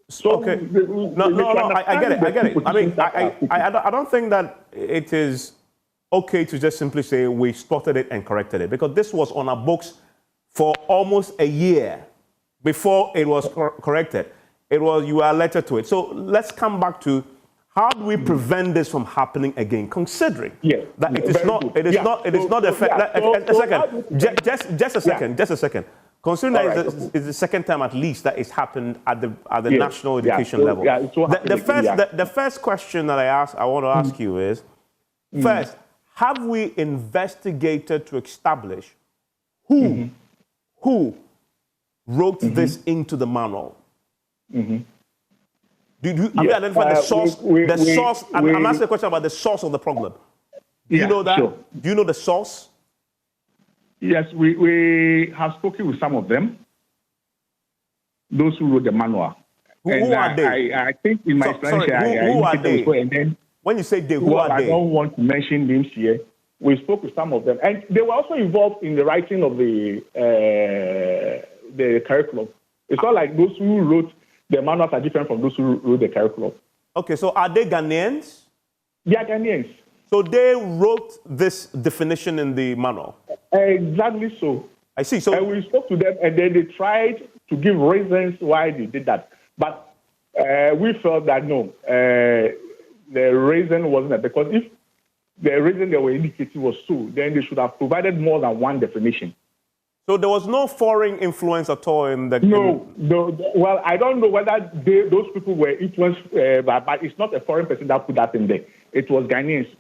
So okay. I get it. I mean, I don't think that it is okay to just simply say we spotted it and corrected it, because this was on our books for almost a year before it was corrected. You were alerted to it. So let's come back to how do we prevent this from happening again, considering that it is not just a second. Considering that it's the second time at least that it's happened at the national education level. The first question that I want to ask you is, first, have we investigated to establish who wrote this into the manual? Have you identified the source? I'm asking a question about the source of the problem. Do you know that? Sure. Do you know the source? Yes, we have spoken with some of them, those who wrote the manual. Who are they? I think in my explanation, who are they? When you say they, who are they? I don't want to mention names here. We spoke with some of them, and they were also involved in the writing of the curriculum. It's not like those who wrote the manuals are different from those who wrote the curriculum. Okay, so are they Ghanaians? They are Ghanaians. So they wrote this definition in the manual? Exactly so. I see. So and we spoke to them, and then they tried to give reasons why they did that. But we felt that no, the reason wasn't that, because if the reason they were indicating was so, then they should have provided more than one definition. So there was no foreign influence at all in the... No. Well, I don't know whether those people were influenced, but it's not a foreign person that put that in there. It was Ghanaians.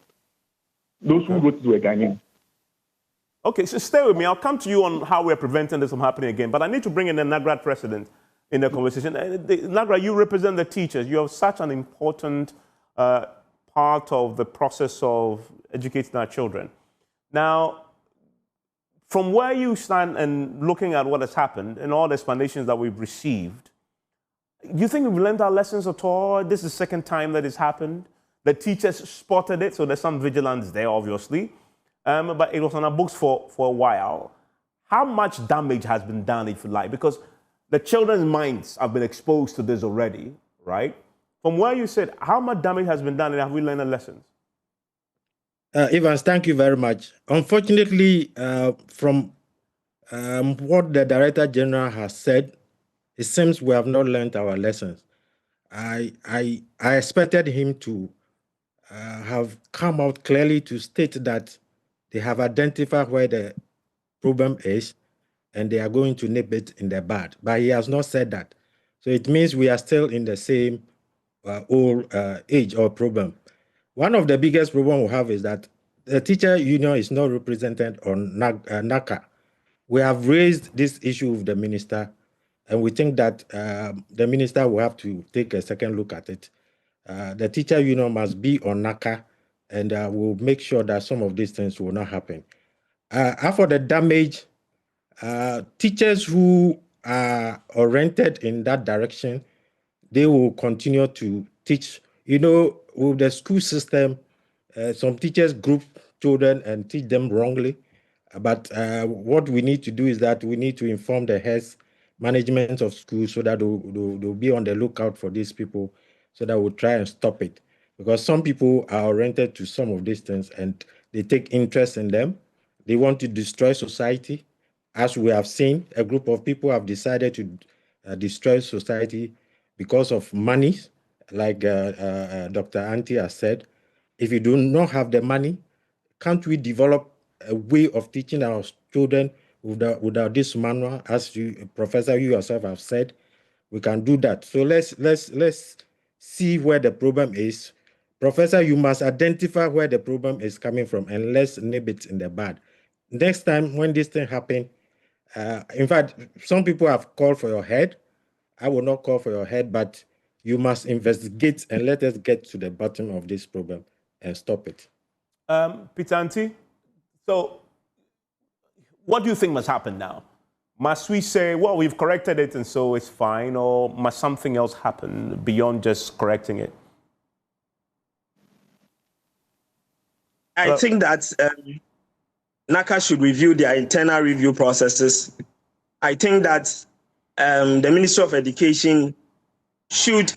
Those who wrote it were Ghanaians. Okay, so stay with me. I'll come to you on how we're preventing this from happening again. But I need to bring in the NAGRAT president in the conversation. NAGRAT, you represent the teachers. You have such an important part of the process of educating our children. Now, from where you stand and looking at what has happened and all the explanations that we've received, do you think we've learned our lessons at all? This is the second time that it's happened. The teachers spotted it, so there's some vigilance there, obviously. But it was on our books for a while. How much damage has been done, if you like? Because the children's minds have been exposed to this already, right? From where you said, how much damage has been done and have we learned the lessons? Evans, thank you very much. Unfortunately, from what the Director General has said, it seems we have not learned our lessons. I expected him to have come out clearly to state that they have identified where the problem is and they are going to nip it in the bud. But he has not said that. So it means we are still in the same old age or problem. One of the biggest problems we have is that the teacher union is not represented on NaCCA. We have raised this issue with the minister, and we think that the minister will have to take a second look at it. The teacher union must be on NaCCA, and we'll make sure that some of these things will not happen. As for the damage, teachers who are oriented in that direction, they will continue to teach. You know, with the school system, some teachers group children and teach them wrongly. But what we need to do is that we need to inform the heads, management of schools, so that they'll be on the lookout for these people, so that we'll try and stop it. Because some people are oriented to some of these things and they take interest in them. They want to destroy society. As we have seen, a group of people have decided to destroy society because of money, like Dr. Anti has said. If you do not have the money, can't we develop a way of teaching our children without this manual? As you, Professor, you yourself have said, we can do that. So let's see where the problem is. Professor, you must identify where the problem is coming from and let's nip it in the bud. Next time when this thing happens, in fact, some people have called for your head. I will not call for your head, but you must investigate and let us get to the bottom of this problem and stop it. Peter Anti, so what do you think must happen now? Must we say, well, we've corrected it and so it's fine, or must something else happen beyond just correcting it? I think that NaCCA should review their internal review processes. I think that the Ministry of Education should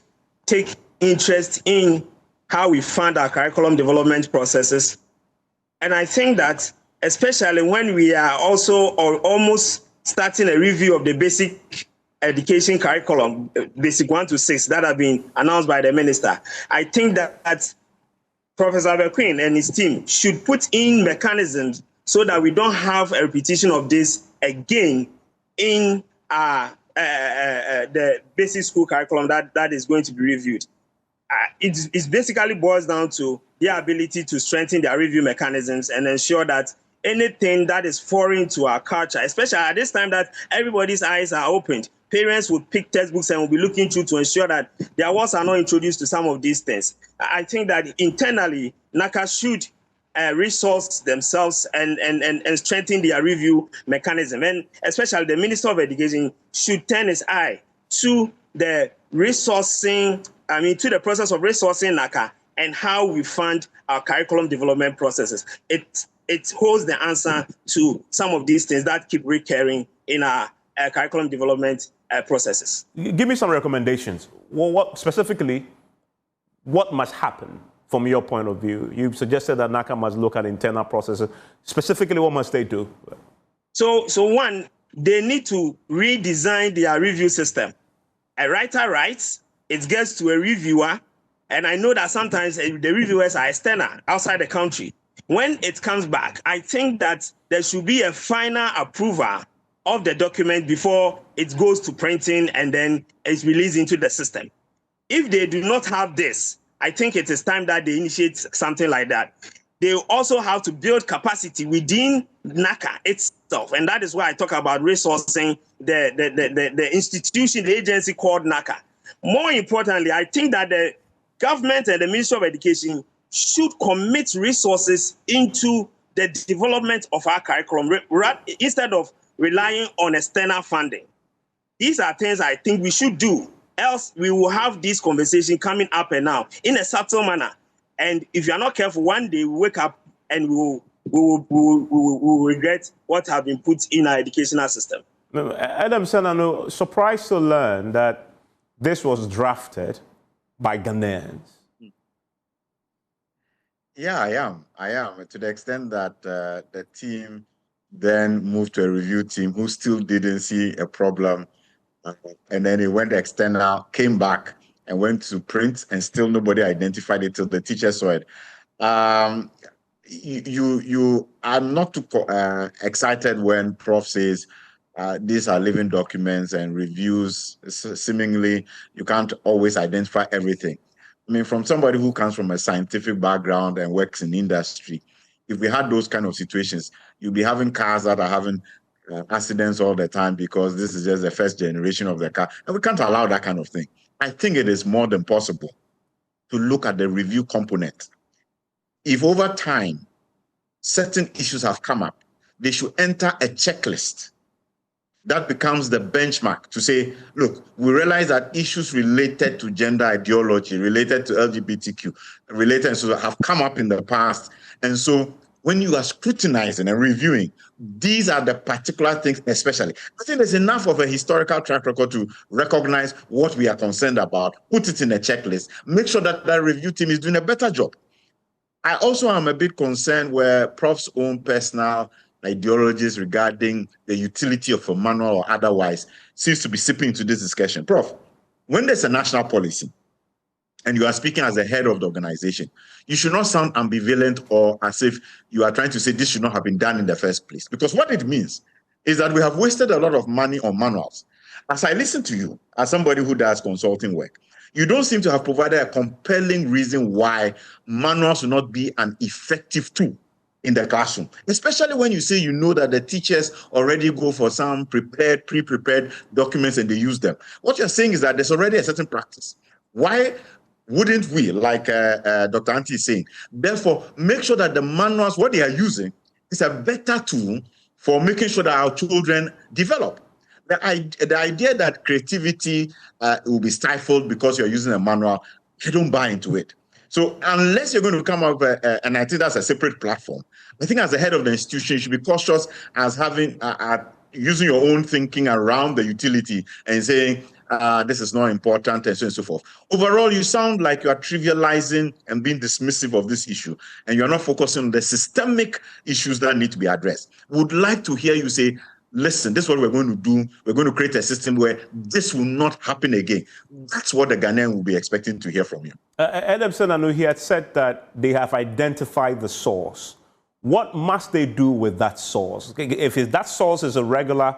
take interest in how we fund our curriculum development processes. And I think that especially when we are also or almost starting a review of the basic education curriculum, basic 1 to 6, that have been announced by the minister, I think that Professor Bekoe and his team should put in mechanisms so that we don't have a repetition of this again in the basic school curriculum that is going to be reviewed. It basically boils down to their ability to strengthen their review mechanisms and ensure that anything that is foreign to our culture, especially at this time that everybody's eyes are opened, parents will pick textbooks and will be looking through to ensure that their words are not introduced to some of these things. I think that internally, NaCCA should resource themselves and strengthen their review mechanism. And especially the Minister of Education should turn his eye to the resourcing, to the process of resourcing NaCCA and how we fund our curriculum development processes. It holds the answer to some of these things that keep recurring in our curriculum development processes. Give me some recommendations. Well, what specifically, what must happen from your point of view? You suggested that NaCCA must look at internal processes. Specifically, what must they do? So one, they need to redesign their review system. A writer writes, it gets to a reviewer, and I know that sometimes the reviewers are external, outside the country. when it comes back, I think that there should be a final approval of the document before it goes to printing and then it's released into the system. If they do not have this, I think it is time that they initiate something like that. They also have to build capacity within NaCCA itself. And that is why I talk about resourcing the institution, the agency called NaCCA. More importantly, I think that the government and the Ministry of Education should commit resources into the development of our curriculum instead of relying on external funding. These are things I think we should do. Else we will have this conversation coming up and now in a subtle manner. And if you are not careful, one day we wake up and we will regret what has been put in our educational system. Adam Senano, surprised to learn that this was drafted by Ghanaians. Yeah, I am. To the extent that the team then moved to a review team who still didn't see a problem. And then it went external, came back and went to print, and still nobody identified it till the teacher saw it. You are not too excited when Prof says these are living documents and reviews. Seemingly, you can't always identify everything. I mean, from somebody who comes from a scientific background and works in industry, if we had those kind of situations, you'd be having cars that are having accidents all the time because this is just the first generation of the car. And we can't allow that kind of thing. I think it is more than possible to look at the review component. If over time, certain issues have come up, they should enter a checklist. That becomes the benchmark to say, look, we realize that issues related to gender ideology, related to LGBTQ, related to have come up in the past. And so when you are scrutinizing and reviewing, these are the particular things, especially. I think there's enough of a historical track record to recognize what we are concerned about, put it in a checklist, make sure that that review team is doing a better job. I also am a bit concerned where Prof's own personal ideologies regarding the utility of a manual or otherwise seems to be seeping into this discussion. Prof, when there's a national policy, and you are speaking as the head of the organization, you should not sound ambivalent or as if you are trying to say this should not have been done in the first place. Because what it means is that we have wasted a lot of money on manuals. As I listen to you, as somebody who does consulting work, you don't seem to have provided a compelling reason why manuals will not be an effective tool in the classroom, especially when you say you know that the teachers already go for some pre-prepared documents and they use them. What you're saying is that there's already a certain practice. Why wouldn't we, like Dr. Antti is saying, therefore make sure that the manuals, what they are using, is a better tool for making sure that our children develop? The idea that creativity will be stifled because you're using a manual, I don't buy into it. So unless you're going to come up, and I think that's a separate platform, I think as the head of the institution, you should be cautious as having using your own thinking around the utility and saying, this is not important, and so on and so forth. Overall, you sound like you are trivializing and being dismissive of this issue, and you're not focusing on the systemic issues that need to be addressed. Would like to hear you say, listen, this is what we're going to do. We're going to create a system where this will not happen again. That's what the Ghanaian will be expecting to hear from you. Adam Senano, he had said that they have identified the source. What must they do with that source? If that source is a regular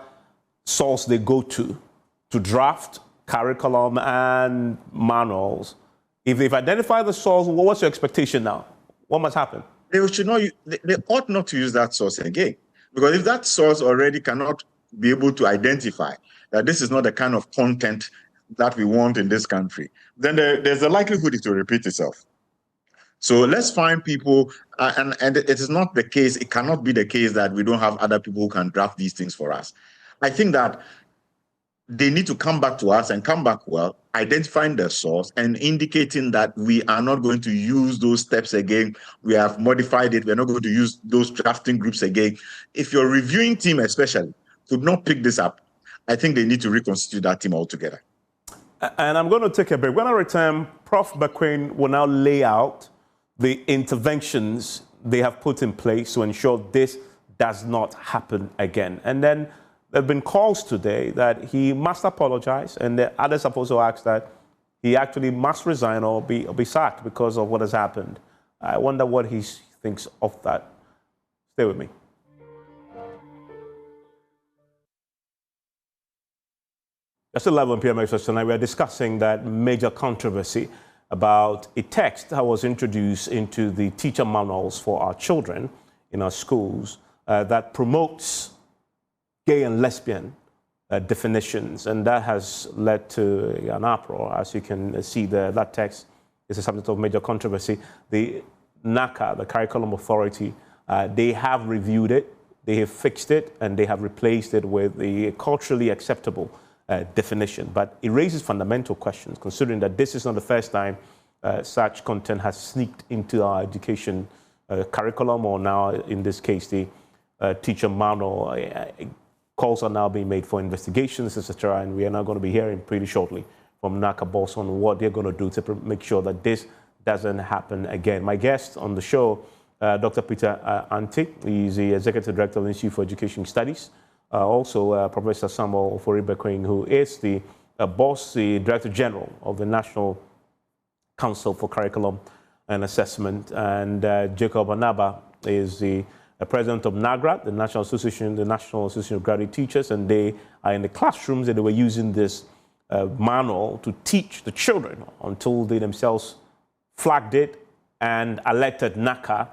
source they go to draft curriculum and manuals, if they've identified the source, what's your expectation now? What must happen? They ought not to use that source again. Because if that source already cannot be able to identify that this is not the kind of content that we want in this country, then there's a likelihood it will repeat itself. So let's find people, and it is not the case, it cannot be the case that we don't have other people who can draft these things for us. I think that they need to come back to us and come back well, identifying the source and indicating that we are not going to use those steps again. We have modified it. We're not going to use those drafting groups again. If your reviewing team especially could not pick this up, I think they need to reconstitute that team altogether. And I'm going to take a break. When I return, Prof. Bekoe will now lay out the interventions they have put in place to ensure this does not happen again. And then there have been calls today that he must apologize, and the others have also asked that he actually must resign or be sacked because of what has happened. I wonder what his thinks of that. Stay with me. It's 11 p.m. tonight. We are discussing that major controversy about a text that was introduced into the teacher manuals for our children in our schools that promotes gay and lesbian definitions, and that has led to an uproar. As you can see there, that text is a subject of major controversy. The NaCCA, the Curriculum Authority, they have reviewed it, they have fixed it, and they have replaced it with a culturally acceptable definition. But it raises fundamental questions, considering that this is not the first time such content has sneaked into our education curriculum, or now, in this case, the teacher manual. Calls are now being made for investigations, etc., and we are now going to be hearing pretty shortly from NaCCA boss on what they're going to do to make sure that this doesn't happen again. My guest on the show, Dr. Peter Ante, he's the Executive Director of the Institute for Education Studies. Also, Professor Samuel Ofori Bekoe, who is the boss, the Director General of the National Council for Curriculum and Assessment, and Jacob Anaba is the President of NAGRAT, the National Association of Graduate Teachers, and they are in the classrooms, and they were using this manual to teach the children until they themselves flagged it and alerted NaCCA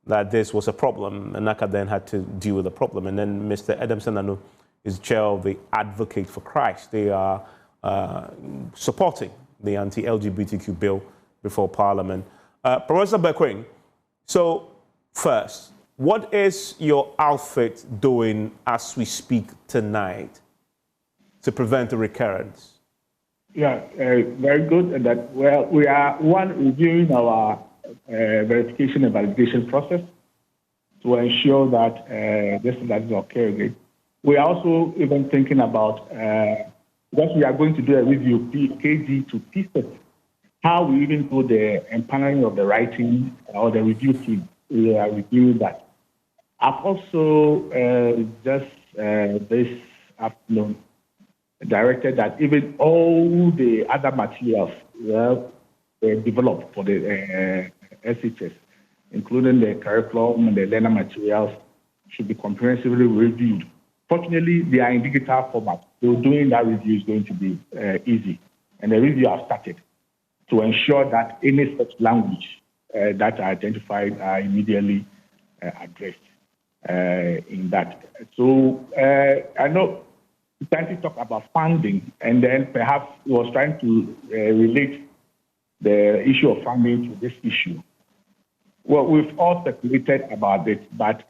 that this was a problem, and NaCCA then had to deal with the problem. And then Mr. Edemson Anu is chair of the Advocate for Christ. They are supporting the anti-LGBTQ bill before Parliament. Professor Bekoe, so first, what is your outfit doing as we speak tonight to prevent a recurrence? Yeah, very good. And that, well, we are reviewing our verification and validation process to ensure that this doesn't occur again. We are also even thinking about because we are going to do a review KG to PSET, how we even do the empaneling of the writing or the review team. We are reviewing that. I've also just this afternoon directed that even all the other materials developed for the SHS, including the curriculum and the learner materials, should be comprehensively reviewed. Fortunately, they are in digital format, so doing that review is going to be easy. And the review has started to ensure that any such language that are identified are immediately addressed in that. So I know we trying to talk about funding, and then perhaps he was trying to relate the issue of funding to this issue. Well, we've all speculated about it, but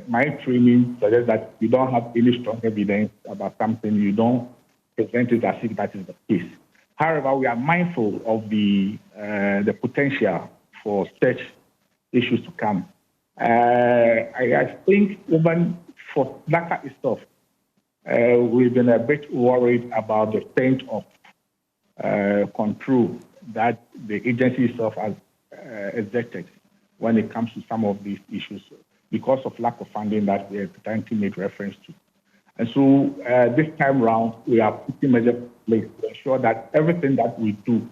my training suggests that you don't have any strong evidence about something, you don't present it as if that is the case. However, we are mindful of the potential for such issues to come. I think even for NaCCA itself, we've been a bit worried about the extent of control that the agency itself has exerted when it comes to some of these issues because of lack of funding that we have made reference to. And so this time round, we are putting measures in place to ensure that everything that we do,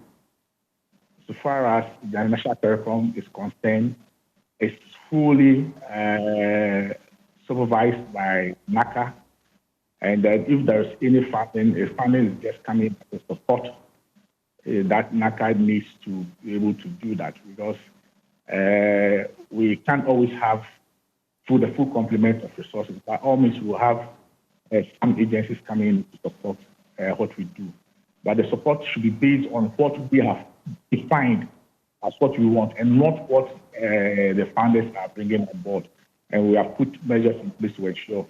so far as the national curriculum is concerned, is fully supervised by NaCCA, and that if there is any funding, if funding is just coming to support, that NaCCA needs to be able to do that, because we can't always have the full complement of resources. By all means, we will have some agencies coming in to support what we do. But the support should be based on what we have defined as what we want, and not what the funders are bringing on board. And we have put measures in place to ensure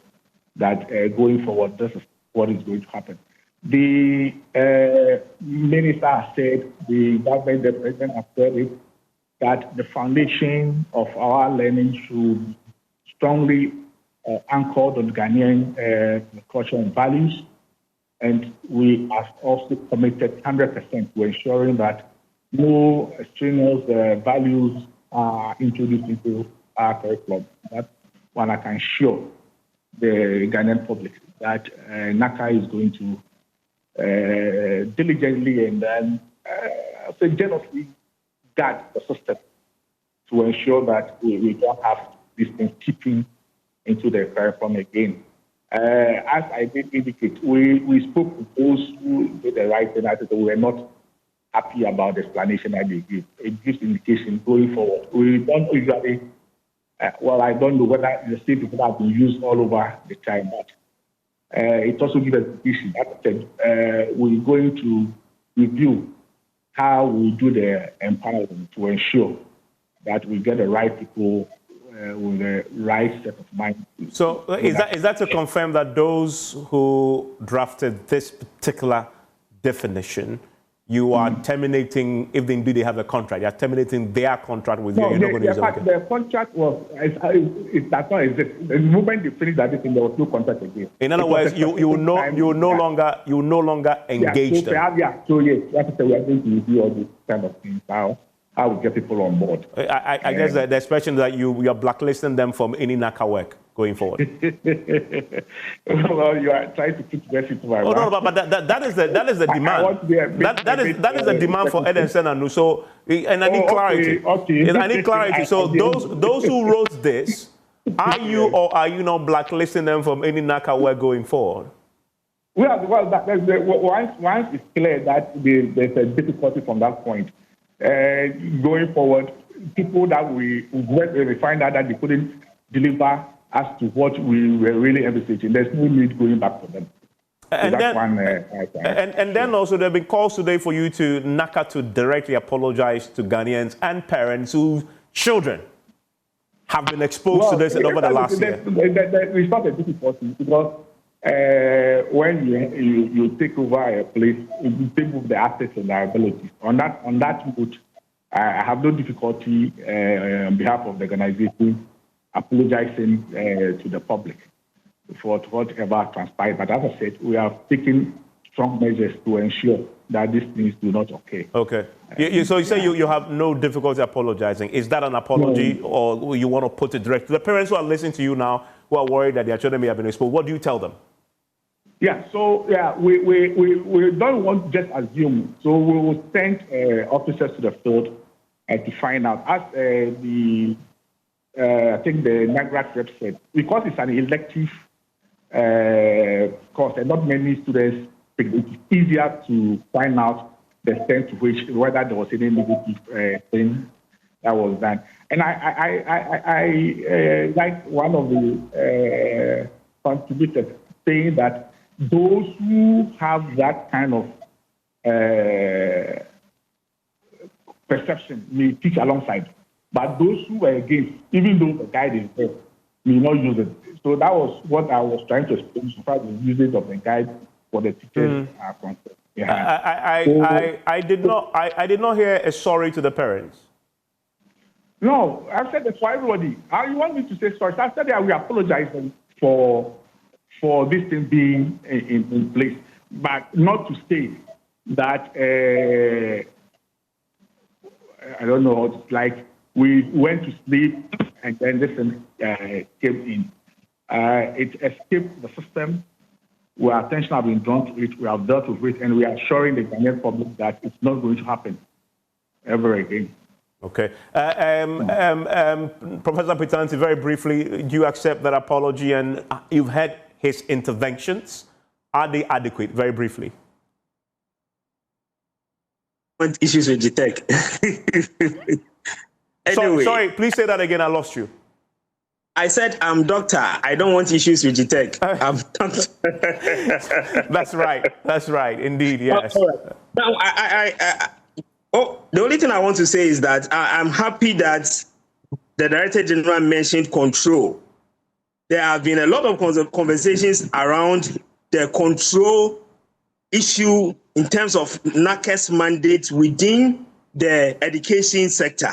that going forward, this is what is going to happen. The minister has said, the government, the president has said it, that the foundation of our learning should be strongly anchored on Ghanaian culture and values. And we are also committed 100% to ensuring that no extraneous values are introduced into our curriculum. That's one I can assure the Ghanaian public that NaCCA is going to diligently and then jealously guard the system to ensure that we don't have these things keeping into the curriculum again. As I did indicate, we spoke to those who did the right thing. I said we were not happy about the explanation that they give. It gives indication going forward. We don't usually, well, I don't know whether the same people have been used all over the time, but it also gives an indication that we're going to review how we do the empowerment to ensure that we get the right people with the right set of mind. So is that to confirm that those who drafted this particular definition, you are terminating, if they do have a contract, you are terminating their contract with you? No, the contract was, it does not exist. The moment they finished that, there was no contract again. In other words, you will no longer engage them. So yes, that's why we are going to review all these kind of things now. How we get people on board. I guess the expression that you are blacklisting them from any NaCCA work going forward. Well, you are trying to put words into my mouth. No, but that is the demand. That is the demand for Ed and Senanu. So, and I need clarity. Okay. I need clarity. So those who wrote this, are you or are you not blacklisting them from any NaCCA work going forward? Well, once it's clear that there's a difficulty from that point. Going forward, people that we find out that they couldn't deliver as to what we were really envisaging, there's no need going back to them. And then also there have been calls today for you to NaCCA to directly apologize to Ghanaians and parents whose children have been exposed to this over the last year. It's not a difficulty because when you take over a place, you take over the assets and liabilities. On that note, I have no difficulty on behalf of the organization apologizing to the public for whatever transpired. But as I said, we have taken strong measures to ensure that these things do not occur. Okay. So you say you have no difficulty apologizing. Is that an apology, or you want to put it direct to the parents who are listening to you now, who are worried that their children may have been exposed? What do you tell them? Yeah, so we don't want to just assume. So we will send officers to the field to find out. As I think the NAGRAT rep said, because it's an elective course and not many students, it's easier to find out the extent to which, whether there was any negative thing that was done. And I like one of the contributors saying that those who have that kind of perception may teach alongside, but those who are against, even though the guide is there, may not use it. So that was what I was trying to explain so far, the usage of the guide for the teachers are concerned. Yeah. I did not hear a sorry to the parents. No, I've said it for everybody. You want me to say sorry? I said that we apologize for this thing being in place, but not to say that I don't know. It's like we went to sleep and then this thing came in. It escaped the system. Our attention has been drawn to it. We have dealt with it, and we are assuring the Ghanaian public that it's not going to happen ever again. Okay. Professor Pitanti, very briefly, do you accept that apology? And you've had his interventions. Are they adequate? Very briefly. Issues with GTech. Anyway, sorry, please say that again. I lost you. I said I'm doctor. I don't want issues with GTech. I'm doctor. That's right. That's right. Indeed, yes. Now, the only thing I want to say is that I'm happy that the Director General mentioned control. There have been a lot of conversations around the control issue in terms of NACCA's mandate within the education sector.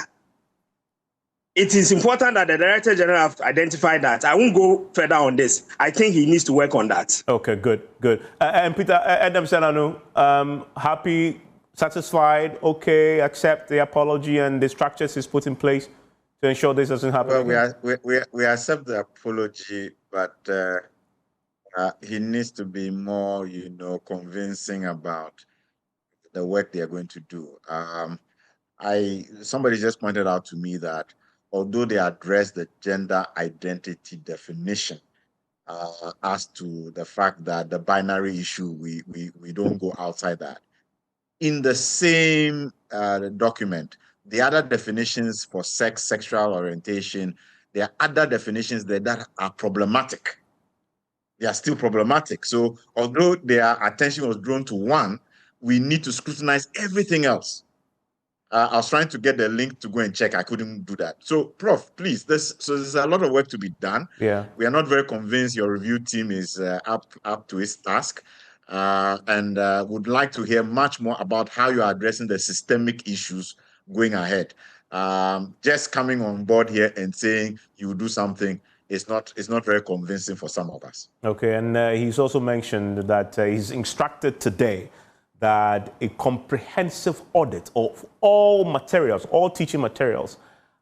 It is important that the Director General have identified that. I won't go further on this. I think he needs to work on that. Okay, good. And Peter, Adam Senanu, happy, satisfied, okay, accept the apology and the structures he's put in place to ensure this doesn't happen? Well, we accept the apology, but he needs to be more, convincing about the work they are going to do. Somebody just pointed out to me that although they address the gender identity definition as to the fact that the binary issue, we don't go outside that. In the same document, the other definitions for sex, sexual orientation, there are other definitions there that are problematic. They are still problematic. So although their attention was drawn to one, we need to scrutinize everything else. I was trying to get the link to go and check. I couldn't do that. So, Prof, please, there's a lot of work to be done. Yeah. We are not very convinced your review team is up to its task. And would like to hear much more about how you are addressing the systemic issues going ahead. Just coming on board here and saying you will do something is not very convincing for some of us. Okay, and he's also mentioned that he's instructed today that a comprehensive audit of all materials, all teaching materials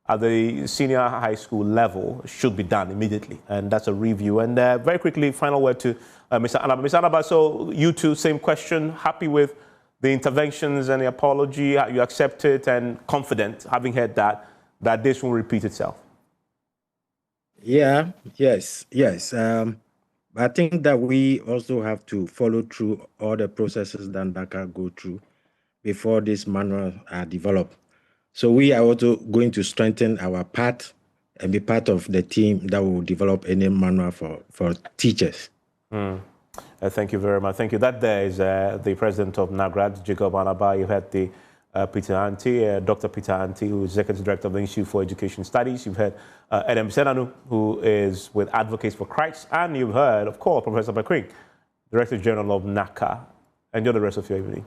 at the senior high school level should be done immediately. And that's a review. And very quickly, final word to Mr. Anaba. Mr. Anaba, so you too, same question, happy with the interventions and the apology, you accept it and confident, having heard that this won't repeat itself? Yeah, yes. I think that we also have to follow through all the processes that NaCCA go through before this manual are developed. So we are also going to strengthen our part and be part of the team that will develop any manual for teachers. Thank you very much. Thank you. That there is the president of NAGRAT, Jacob Anaba. You had the Peter Anti, Dr. Peter Anti, who is Executive Director of the Institute for Education Studies. You've heard Edem Senanu, who is with Advocates for Christ. And you've heard, of course, Professor Bekoe, Director General of NaCCA. Enjoy the rest of your evening.